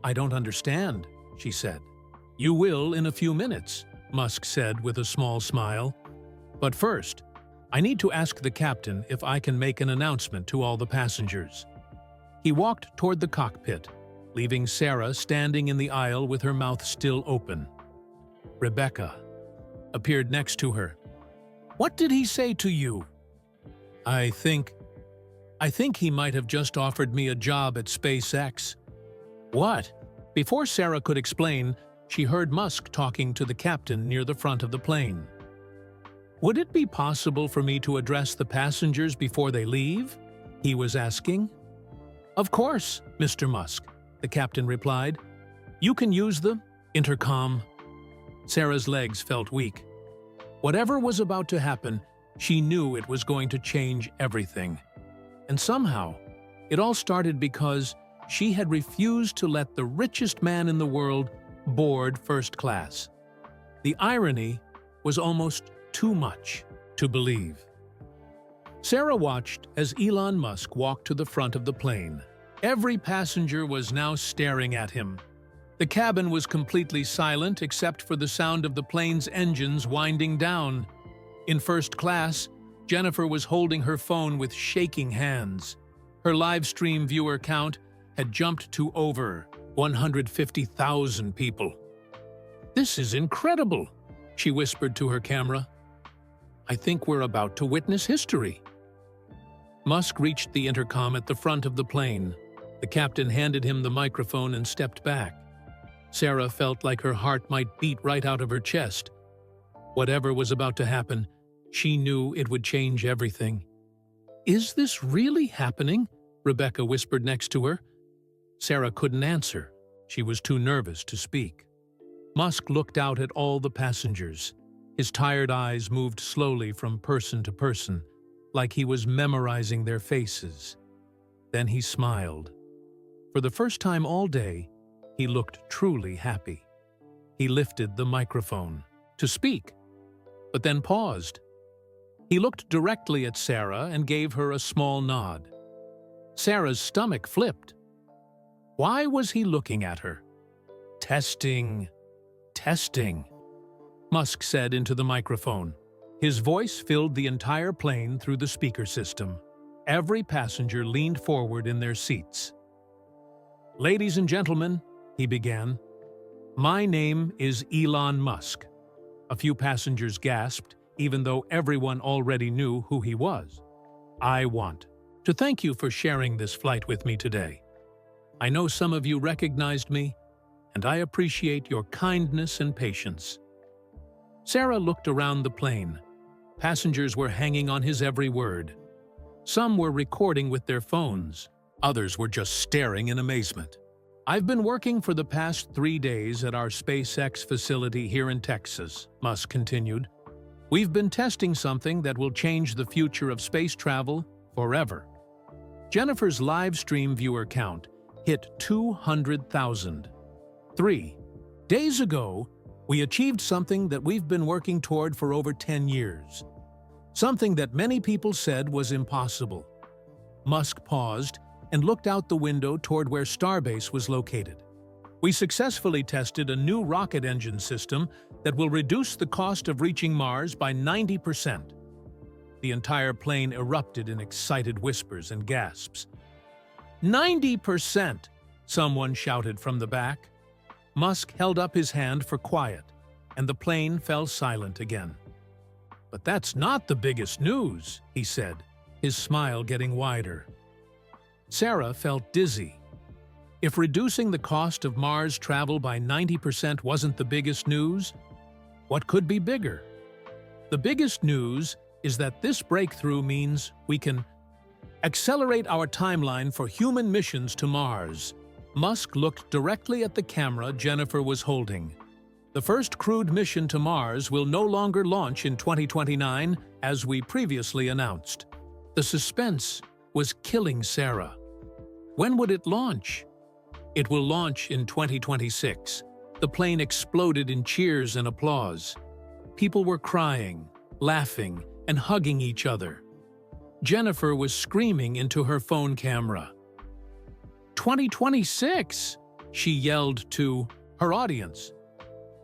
"I don't understand," she said. "You will in a few minutes," Musk said with a small smile. "But first, I need to ask the captain if I can make an announcement to all the passengers." He walked toward the cockpit, leaving Sarah standing in the aisle with her mouth still open. Rebecca appeared next to her. "What did he say to you?" I think he might have just offered me a job at SpaceX." "What?" Before Sarah could explain, she heard Musk talking to the captain near the front of the plane. "Would it be possible for me to address the passengers before they leave?" he was asking. "Of course, Mr. Musk," the captain replied. "You can use the Intercom. Sarah's legs felt weak. Whatever was about to happen, she knew it was going to change everything. And somehow, it all started because she had refused to let the richest man in the world board first class. The irony was almost too much to believe. Sarah watched as Elon Musk walked to the front of the plane. Every passenger was now staring at him. The cabin was completely silent except for the sound of the plane's engines winding down. In first class, Jennifer was holding her phone with shaking hands. Her live stream viewer count had jumped to over 150,000 people. "This is incredible," she whispered to her camera. "I think we're about to witness history." Musk reached the intercom at the front of the plane. The captain handed him the microphone and stepped back. Sarah felt like her heart might beat right out of her chest. Whatever was about to happen, she knew it would change everything. "Is this really happening?" Rebecca whispered next to her. Sarah couldn't answer. She was too nervous to speak. Musk looked out at all the passengers. His tired eyes moved slowly from person to person, like he was memorizing their faces. Then he smiled. For the first time all day, he looked truly happy. He lifted the microphone to speak, but then paused. He looked directly at Sarah and gave her a small nod. Sarah's stomach flipped. Why was he looking at her? "Testing, testing," Musk said into the microphone. His voice filled the entire plane through the speaker system. Every passenger leaned forward in their seats. "Ladies and gentlemen," he began, "my name is Elon Musk." A few passengers gasped, even though everyone already knew who he was. "I want to thank you for sharing this flight with me today. I know some of you recognized me, and I appreciate your kindness and patience." Sarah looked around the plane. Passengers were hanging on his every word. Some were recording with their phones. Others were just staring in amazement. "I've been working for the past 3 days at our SpaceX facility here in Texas," Musk continued. "We've been testing something that will change the future of space travel forever." Jennifer's live stream viewer count hit 200,000. 3 days ago, we achieved something that we've been working toward for over 10 years. Something that many people said was impossible. Musk paused and looked out the window toward where Starbase was located. "We successfully tested a new rocket engine system that will reduce the cost of reaching Mars by 90%. The entire plane erupted in excited whispers and gasps. 90%! Someone shouted from the back. Musk held up his hand for quiet, and the plane fell silent again. "But that's not the biggest news," he said, his smile getting wider. Sarah felt dizzy. If reducing the cost of Mars travel by 90% wasn't the biggest news, what could be bigger? The biggest news is that this breakthrough means we can accelerate our timeline for human missions to Mars. Musk looked directly at the camera Jennifer was holding. The first crewed mission to Mars will no longer launch in 2029, as we previously announced. The suspense was killing Sarah. When would it launch? It will launch in 2026. The plane exploded in cheers and applause. People were crying, laughing, and hugging each other. Jennifer was screaming into her phone camera. 2026, she yelled to her audience.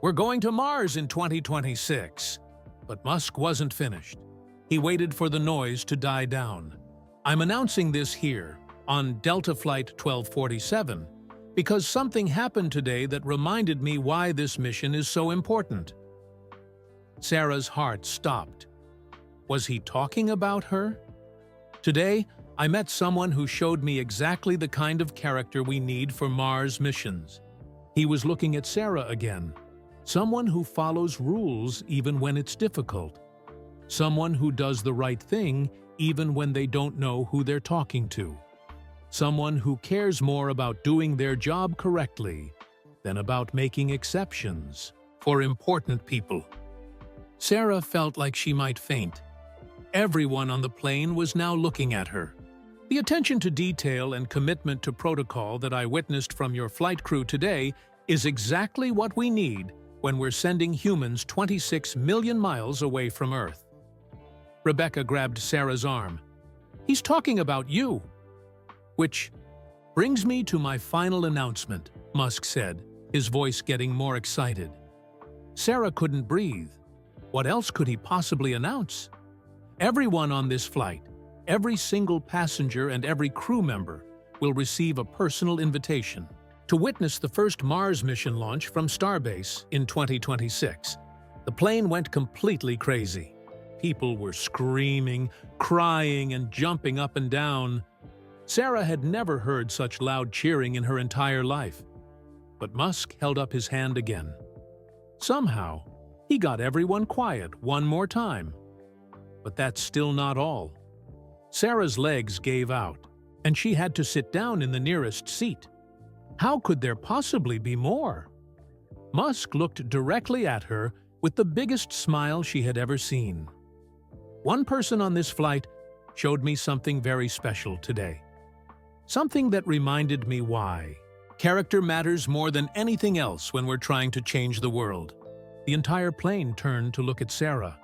"We're going to Mars in 2026. But Musk wasn't finished. He waited for the noise to die down. "I'm announcing this here, on Delta Flight 1247, because something happened today that reminded me why this mission is so important." Sarah's heart stopped. Was he talking about her? "Today, I met someone who showed me exactly the kind of character we need for Mars missions." He was looking at Sarah again. Someone who follows rules even when it's difficult. Someone who does the right thing even when they don't know who they're talking to. Someone who cares more about doing their job correctly then about making exceptions for important people. Sarah felt like she might faint. Everyone on the plane was now looking at her. The attention to detail and commitment to protocol that I witnessed from your flight crew today is exactly what we need when we're sending humans 26 million miles away from Earth. Rebecca grabbed Sarah's arm. "He's talking about you." "Which brings me to my final announcement," Musk said, his voice getting more excited. Sarah couldn't breathe. What else could he possibly announce? Everyone on this flight, every single passenger and every crew member, will receive a personal invitation to witness the first Mars mission launch from Starbase in 2026. The plane went completely crazy. People were screaming, crying, and jumping up and down. Sarah had never heard such loud cheering in her entire life. But Musk held up his hand again. Somehow, he got everyone quiet one more time. But that's still not all. Sarah's legs gave out, and she had to sit down in the nearest seat. How could there possibly be more? Musk looked directly at her with the biggest smile she had ever seen. "One person on this flight showed me something very special today. Something that reminded me why character matters more than anything else when we're trying to change the world." The entire plane turned to look at Sarah.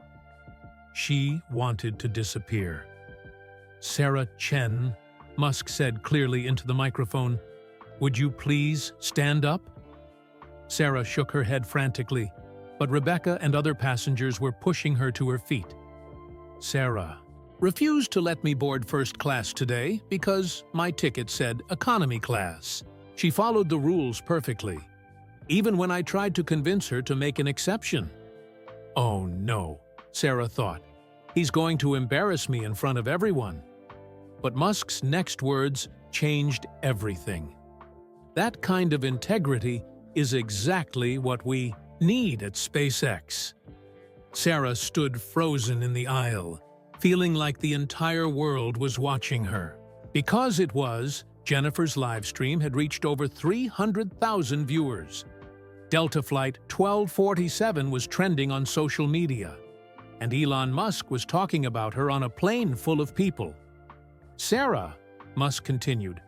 She wanted to disappear. "Sarah Chen," Musk said clearly into the microphone, "would you please stand up?" Sarah shook her head frantically, but Rebecca and other passengers were pushing her to her feet. "Sarah refused to let me board first class today because my ticket said economy class. She followed the rules perfectly, even when I tried to convince her to make an exception." "Oh no," Sarah thought. "He's going to embarrass me in front of everyone." But Musk's next words changed everything. That kind of integrity is exactly what we need at SpaceX. Sarah stood frozen in the aisle, feeling like the entire world was watching her. Because it was, Jennifer's live stream had reached over 300,000 viewers. Delta Flight 1247 was trending on social media, and Elon Musk was talking about her on a plane full of people. "Sarah," Musk continued,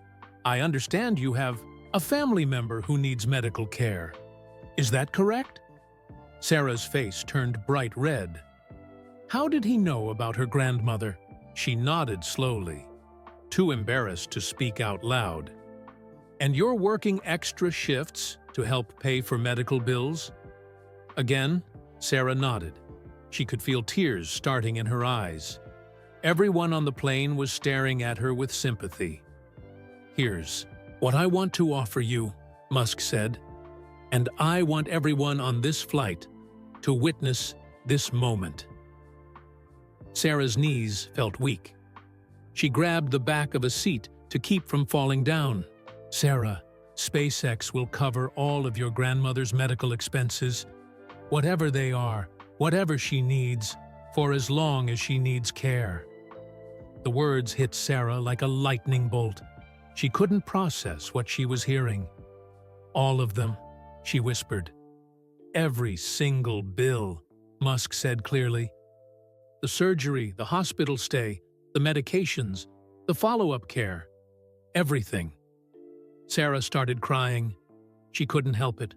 "I understand you have a family member who needs medical care. Is that correct?" Sarah's face turned bright red. How did he know about her grandmother? She nodded slowly, too embarrassed to speak out loud. "And you're working extra shifts to help pay for medical bills?" Again, Sarah nodded. She could feel tears starting in her eyes. Everyone on the plane was staring at her with sympathy. "Here's what I want to offer you," Musk said, "and I want everyone on this flight to witness this moment." Sarah's knees felt weak. She grabbed the back of a seat to keep from falling down. "Sarah, SpaceX will cover all of your grandmother's medical expenses, whatever they are, whatever she needs, for as long as she needs care." The words hit Sarah like a lightning bolt. She couldn't process what she was hearing. "All of them," she whispered. "Every single bill," Musk said clearly. "The surgery, the hospital stay, the medications, the follow-up care, everything." Sarah started crying. She couldn't help it.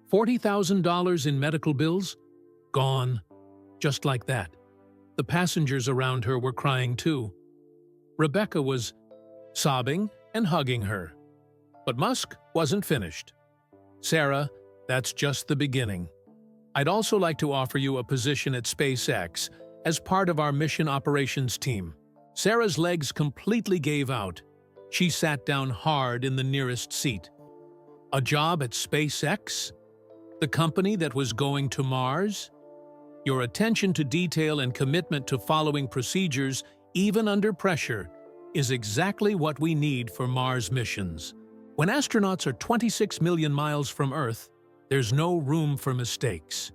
$40,000 in medical bills? Gone. Just like that. The passengers around her were crying too. Rebecca was sobbing and hugging her. But Musk wasn't finished. "Sarah, that's just the beginning. I'd also like to offer you a position at SpaceX as part of our mission operations team." Sarah's legs completely gave out. She sat down hard in the nearest seat. "A job at SpaceX? The company that was going to Mars? Your attention to detail and commitment to following procedures, even under pressure, is exactly what we need for Mars missions. When astronauts are 26 million miles from Earth, there's no room for mistakes.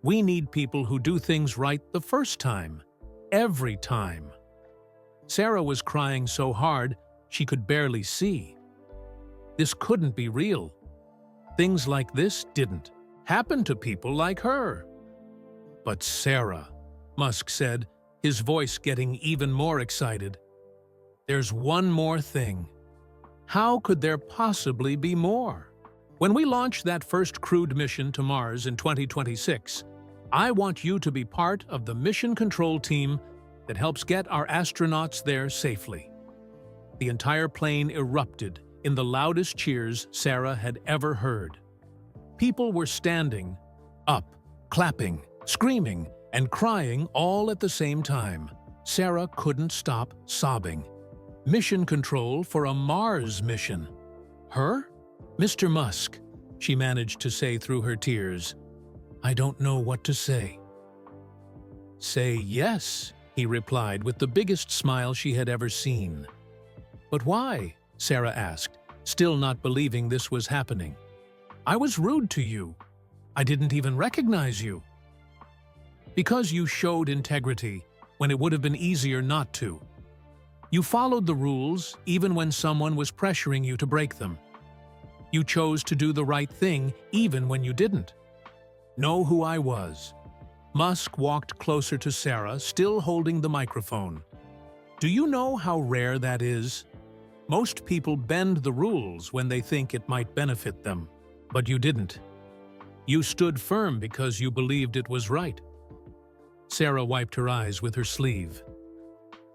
We need people who do things right the first time, every time." Sarah was crying so hard she could barely see. This couldn't be real. Things like this didn't happen to people like her. But Sarah, Musk said, his voice getting even more excited. There's one more thing. How could there possibly be more? When we launch that first crewed mission to Mars in 2026, I want you to be part of the mission control team that helps get our astronauts there safely. The entire plane erupted in the loudest cheers Sarah had ever heard. People were standing up, clapping, screaming, and crying all at the same time. Sarah couldn't stop sobbing. Mission control for a Mars mission. Her? Mr. Musk, she managed to say through her tears. I don't know what to say. Say yes, he replied with the biggest smile she had ever seen. But why? Sarah asked, still not believing this was happening. I was rude to you. I didn't even recognize you. Because you showed integrity when it would have been easier not to. You followed the rules even when someone was pressuring you to break them. You chose to do the right thing even when you didn't. Know who I was. Musk walked closer to Sarah, still holding the microphone. Do you know how rare that is? Most people bend the rules when they think it might benefit them, but you didn't. You stood firm because you believed it was right. Sarah wiped her eyes with her sleeve.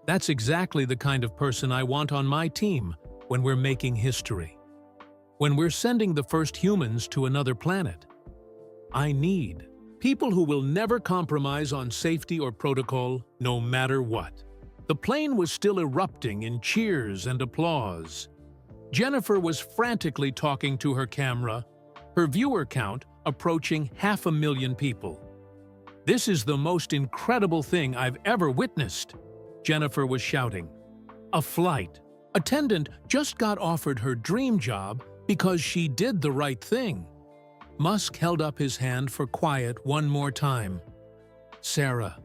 That's exactly the kind of person I want on my team when we're making history. When we're sending the first humans to another planet. I need people who will never compromise on safety or protocol, no matter what. The plane was still erupting in cheers and applause. Jennifer was frantically talking to her camera, her viewer count approaching 500,000 people. This is the most incredible thing I've ever witnessed, Jennifer was shouting. A flight attendant just got offered her dream job because she did the right thing. Musk held up his hand for quiet one more time. Sarah,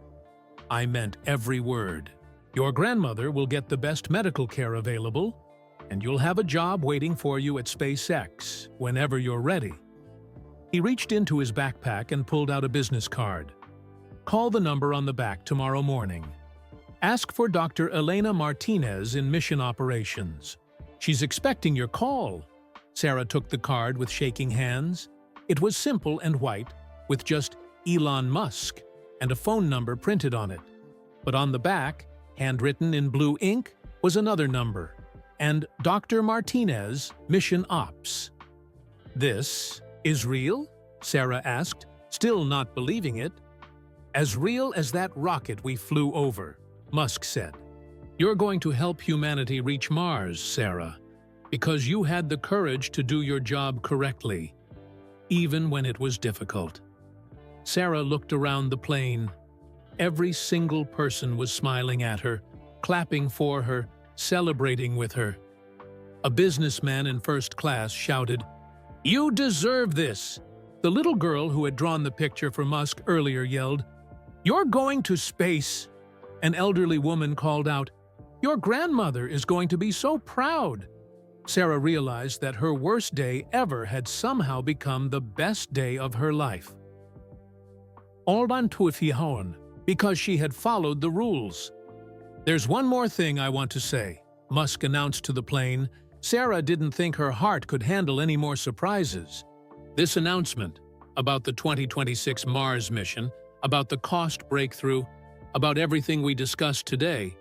I meant every word. Your grandmother will get the best medical care available, and you'll have a job waiting for you at SpaceX whenever you're ready. He reached into his backpack and pulled out a business card. Call the number on the back tomorrow morning. Ask for Dr. Elena Martinez in Mission Operations. She's expecting your call. Sarah took the card with shaking hands. It was simple and white, with just Elon Musk and a phone number printed on it. But on the back, handwritten in blue ink, was another number, and Dr. Martinez, Mission Ops. This is real? Sarah asked, still not believing it. As real as that rocket we flew over, Musk said. You're going to help humanity reach Mars, Sarah, because you had the courage to do your job correctly, even when it was difficult. Sarah looked around the plane. Every single person was smiling at her, clapping for her, celebrating with her. A businessman in first class shouted, "You deserve this!" The little girl who had drawn the picture for Musk earlier yelled, "You're going to space!" An elderly woman called out, "Your grandmother is going to be so proud!" Sarah realized that her worst day ever had somehow become the best day of her life. Aldan Tuifihaon, because she had followed the rules. There's one more thing I want to say, Musk announced to the plane. Sarah didn't think her heart could handle any more surprises. This announcement about the 2026 Mars mission, about the cost breakthrough, about everything we discussed today,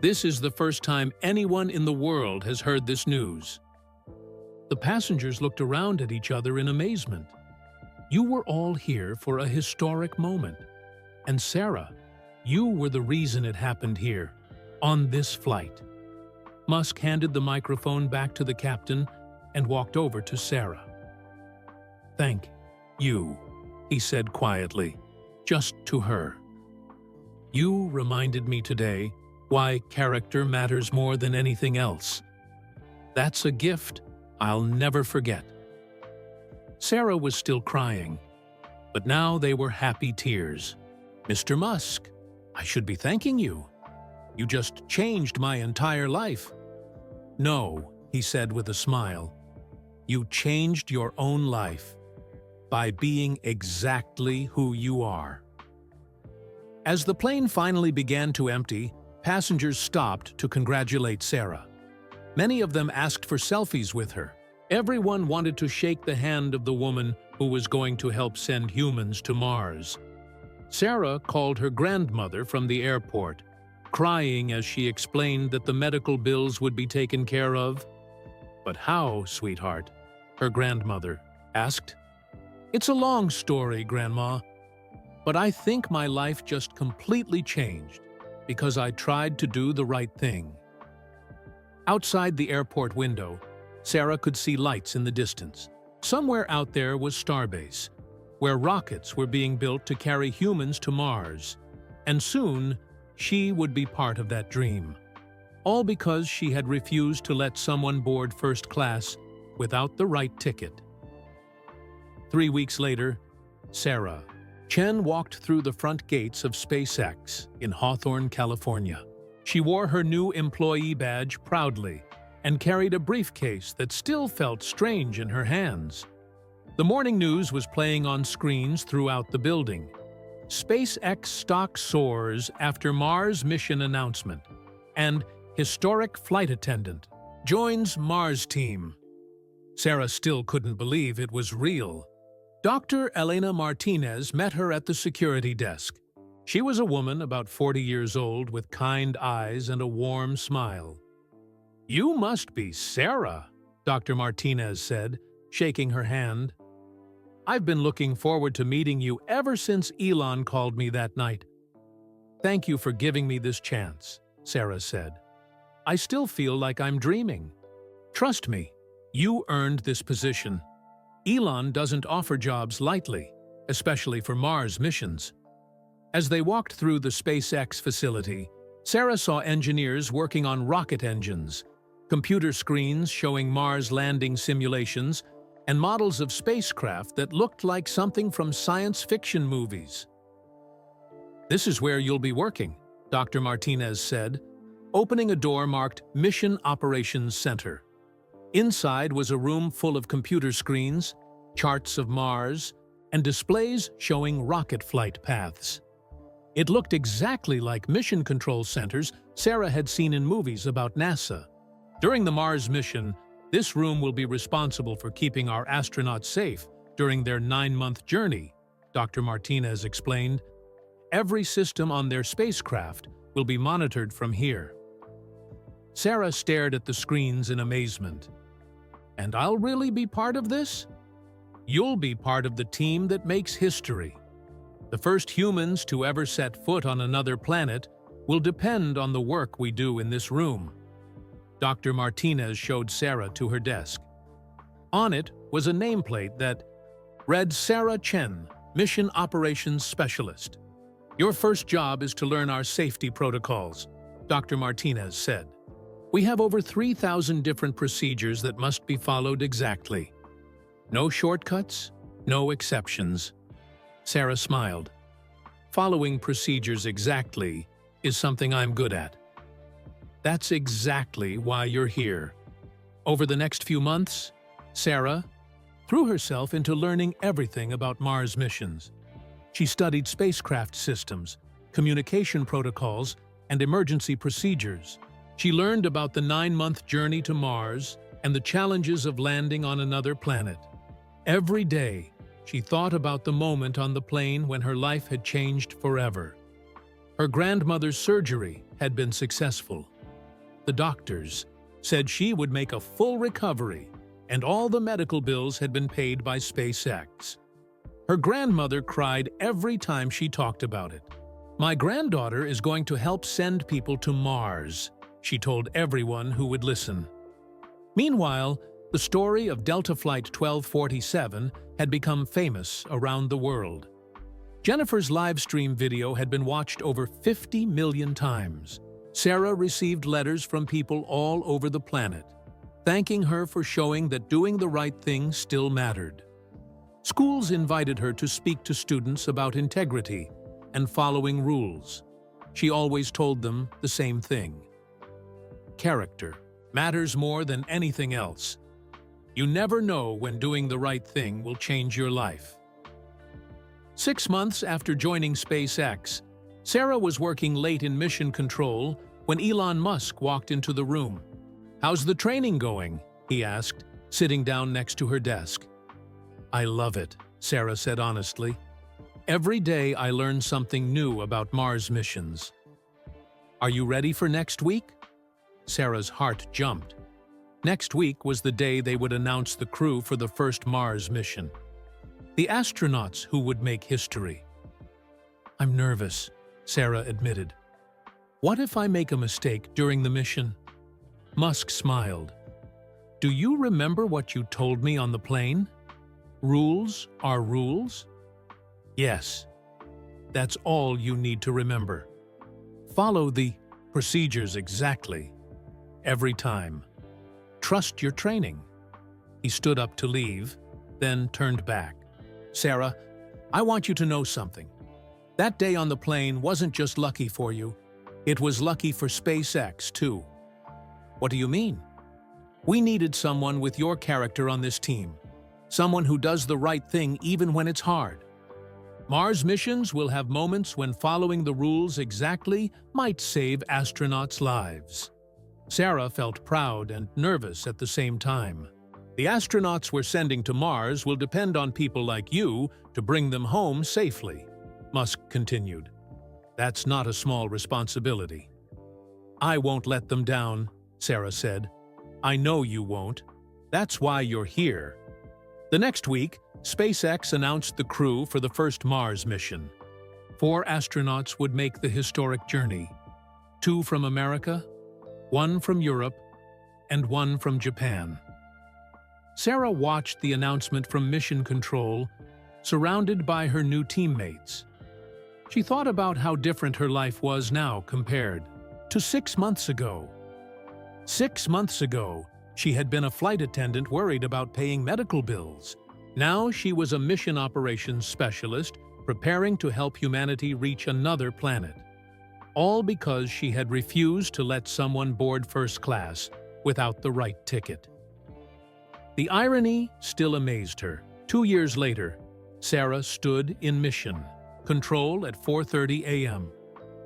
this is the first time anyone in the world has heard this news. The passengers looked around at each other in amazement. You were all here for a historic moment. And Sarah, you were the reason it happened here, on this flight. Musk handed the microphone back to the captain and walked over to Sarah. Thank you, he said quietly, just to her. You reminded me today why character matters more than anything else. That's a gift I'll never forget. Sarah was still crying, but now they were happy tears. Mr. Musk, I should be thanking you. You just changed my entire life. No, he said with a smile. You changed your own life by being exactly who you are. As the plane finally began to empty, passengers stopped to congratulate Sarah. Many of them asked for selfies with her. Everyone wanted to shake the hand of the woman who was going to help send humans to Mars. Sarah called her grandmother from the airport, crying as she explained that the medical bills would be taken care of. "But how, sweetheart?" her grandmother asked. "It's a long story, Grandma, but I think my life just completely changed because I tried to do the right thing." Outside the airport window, Sarah could see lights in the distance. Somewhere out there was Starbase, where rockets were being built to carry humans to Mars, and soon she would be part of that dream. All because she had refused to let someone board first class without the right ticket. 3 weeks later, Sarah, Chen walked through the front gates of SpaceX in Hawthorne, California. She wore her new employee badge proudly and carried a briefcase that still felt strange in her hands. The morning news was playing on screens throughout the building. SpaceX stock soars after Mars mission announcement, and historic flight attendant joins Mars team. Sarah still couldn't believe it was real. Dr. Elena Martinez met her at the security desk. She was a woman about 40 years old with kind eyes and a warm smile. "You must be Sarah," Dr. Martinez said, shaking her hand. "I've been looking forward to meeting you ever since Elon called me that night." "Thank you for giving me this chance," Sarah said. "I still feel like I'm dreaming. Trust me, you earned this position. Elon doesn't offer jobs lightly, especially for Mars missions." As they walked through the SpaceX facility, Sarah saw engineers working on rocket engines, computer screens showing Mars landing simulations, and models of spacecraft that looked like something from science fiction movies. "This is where you'll be working," Dr. Martinez said, opening a door marked Mission Operations Center. Inside was a room full of computer screens, charts of Mars, and displays showing rocket flight paths. It looked exactly like mission control centers Sarah had seen in movies about NASA. During the Mars mission, this room will be responsible for keeping our astronauts safe during their 9-month journey, Dr. Martinez explained. Every system on their spacecraft will be monitored from here. Sarah stared at the screens in amazement. "And I'll really be part of this?" "You'll be part of the team that makes history. The first humans to ever set foot on another planet will depend on the work we do in this room." Dr. Martinez showed Sarah to her desk. On it was a nameplate that read Sarah Chen, Mission Operations Specialist. "Your first job is to learn our safety protocols," Dr. Martinez said. "We have over 3,000 different procedures that must be followed exactly. No shortcuts, no exceptions." Sarah smiled. "Following procedures exactly is something I'm good at." "That's exactly why you're here." Over the next few months, Sarah threw herself into learning everything about Mars missions. She studied spacecraft systems, communication protocols, and emergency procedures. She learned about the 9-month journey to Mars and the challenges of landing on another planet. Every day, she thought about the moment on the plane when her life had changed forever. Her grandmother's surgery had been successful. The doctors said she would make a full recovery, and all the medical bills had been paid by SpaceX. Her grandmother cried every time she talked about it. "My granddaughter is going to help send people to Mars," she told everyone who would listen. Meanwhile, the story of Delta Flight 1247 had become famous around the world. Jennifer's live stream video had been watched over 50 million times. Sarah received letters from people all over the planet, thanking her for showing that doing the right thing still mattered. Schools invited her to speak to students about integrity and following rules. She always told them the same thing. Character matters more than anything else. You never know when doing the right thing will change your life. 6 months after joining SpaceX, Sarah was working late in mission control when Elon Musk walked into the room. "How's the training going?" he asked, sitting down next to her desk. "I love it," Sarah said honestly. "Every day I learn something new about Mars missions." "Are you ready for next week?" Sarah's heart jumped. Next week was the day they would announce the crew for the first Mars mission. The astronauts who would make history. "I'm nervous," Sarah admitted. "What if I make a mistake during the mission?" Musk smiled. "Do you remember what you told me on the plane? Rules are rules?" "Yes. That's all you need to remember. Follow the procedures exactly. Every time. Trust your training." He stood up to leave, then turned back. "Sarah, I want you to know something. That day on the plane wasn't just lucky for you. It was lucky for SpaceX, too." "What do you mean?" "We needed someone with your character on this team. Someone who does the right thing even when it's hard. Mars missions will have moments when following the rules exactly might save astronauts' lives." Sarah felt proud and nervous at the same time. "The astronauts we're sending to Mars will depend on people like you to bring them home safely," Musk continued. "That's not a small responsibility." "I won't let them down," Sarah said. "I know you won't. That's why you're here." The next week, SpaceX announced the crew for the first Mars mission. 4 astronauts would make the historic journey. 2 from America, 1 from Europe, and 1 from Japan. Sarah watched the announcement from Mission Control, surrounded by her new teammates. She thought about how different her life was now compared to 6 months ago. 6 months ago, she had been a flight attendant worried about paying medical bills. Now she was a mission operations specialist preparing to help humanity reach another planet. All because she had refused to let someone board first class without the right ticket. The irony still amazed her. 2 years later, Sarah stood in Mission Control at 4:30 a.m.,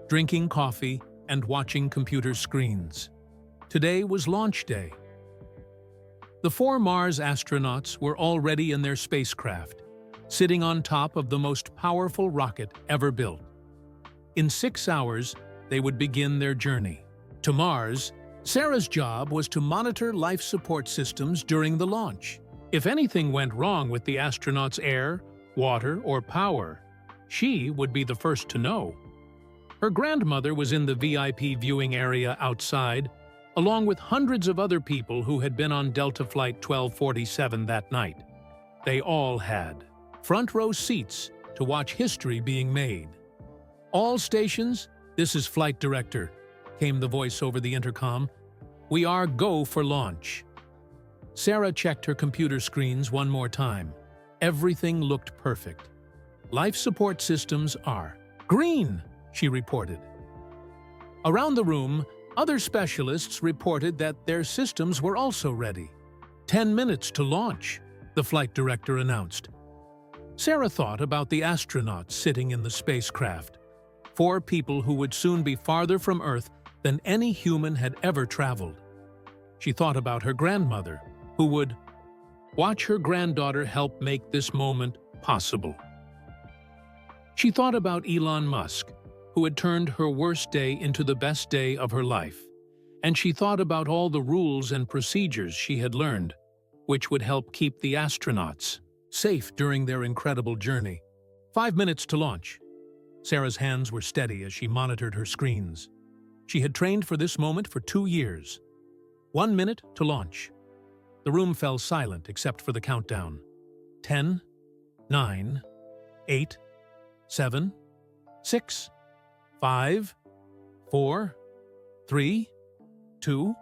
drinking coffee and watching computer screens. Today was launch day. The 4 Mars astronauts were already in their spacecraft, sitting on top of the most powerful rocket ever built. In 6 hours, they would begin their journey. To Mars, Sarah's job was to monitor life support systems during the launch. If anything went wrong with the astronauts' air, water, or power, she would be the first to know. Her grandmother was in the VIP viewing area outside, along with hundreds of other people who had been on Delta Flight 1247 that night. They all had front-row seats to watch history being made. "All stations, this is Flight Director," came the voice over the intercom. "We are go for launch." Sarah checked her computer screens one more time. Everything looked perfect. "Life support systems are green," she reported. Around the room, other specialists reported that their systems were also ready. 10 minutes to launch," the flight director announced. Sarah thought about the astronauts sitting in the spacecraft. 4 people who would soon be farther from Earth than any human had ever traveled. She thought about her grandmother, who would watch her granddaughter help make this moment possible. She thought about Elon Musk, who had turned her worst day into the best day of her life. And she thought about all the rules and procedures she had learned, which would help keep the astronauts safe during their incredible journey. 5 minutes to launch. Sarah's hands were steady as she monitored her screens. She had trained for this moment for 2 years. 1 minute to launch. The room fell silent except for the countdown. 10, 9, 8, 7, 6, 5, 4, 3, 2,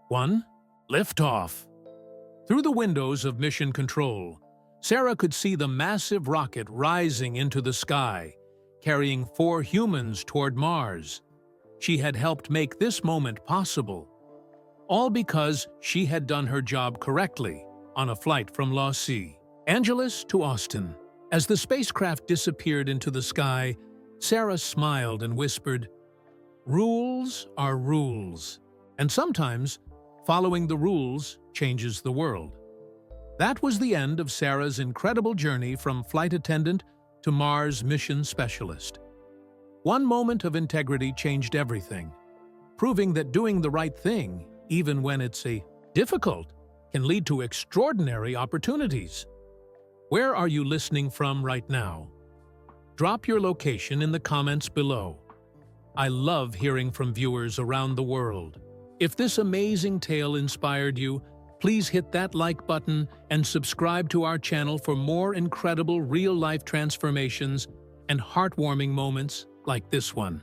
1, liftoff. Through the windows of Mission Control, Sarah could see the massive rocket rising into the sky, carrying 4 humans toward Mars. She had helped make this moment possible, all because she had done her job correctly. on a flight from Los Angeles to Austin. As the spacecraft disappeared into the sky, Sarah smiled and whispered, "Rules are rules, and sometimes following the rules changes the world." That was the end of Sarah's incredible journey from flight attendant to Mars mission specialist. One moment of integrity changed everything, proving that doing the right thing, even when it's difficult, can lead to extraordinary opportunities. Where are you listening from right now? Drop your location in the comments below. I love hearing from viewers around the world. If this amazing tale inspired you, please hit that like button and subscribe to our channel for more incredible real-life transformations and heartwarming moments like this one.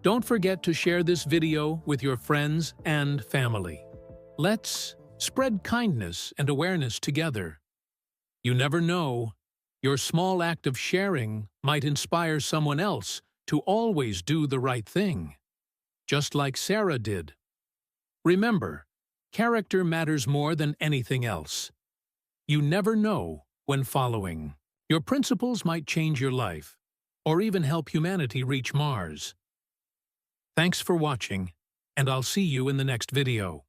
Don't forget to share this video with your friends and family. Let's spread kindness and awareness together. You never know, your small act of sharing might inspire someone else to always do the right thing, just like Sarah did. Remember, character matters more than anything else. You never know when following your principles might change your life, or even help humanity reach Mars. Thanks for watching, and I'll see you in the next video.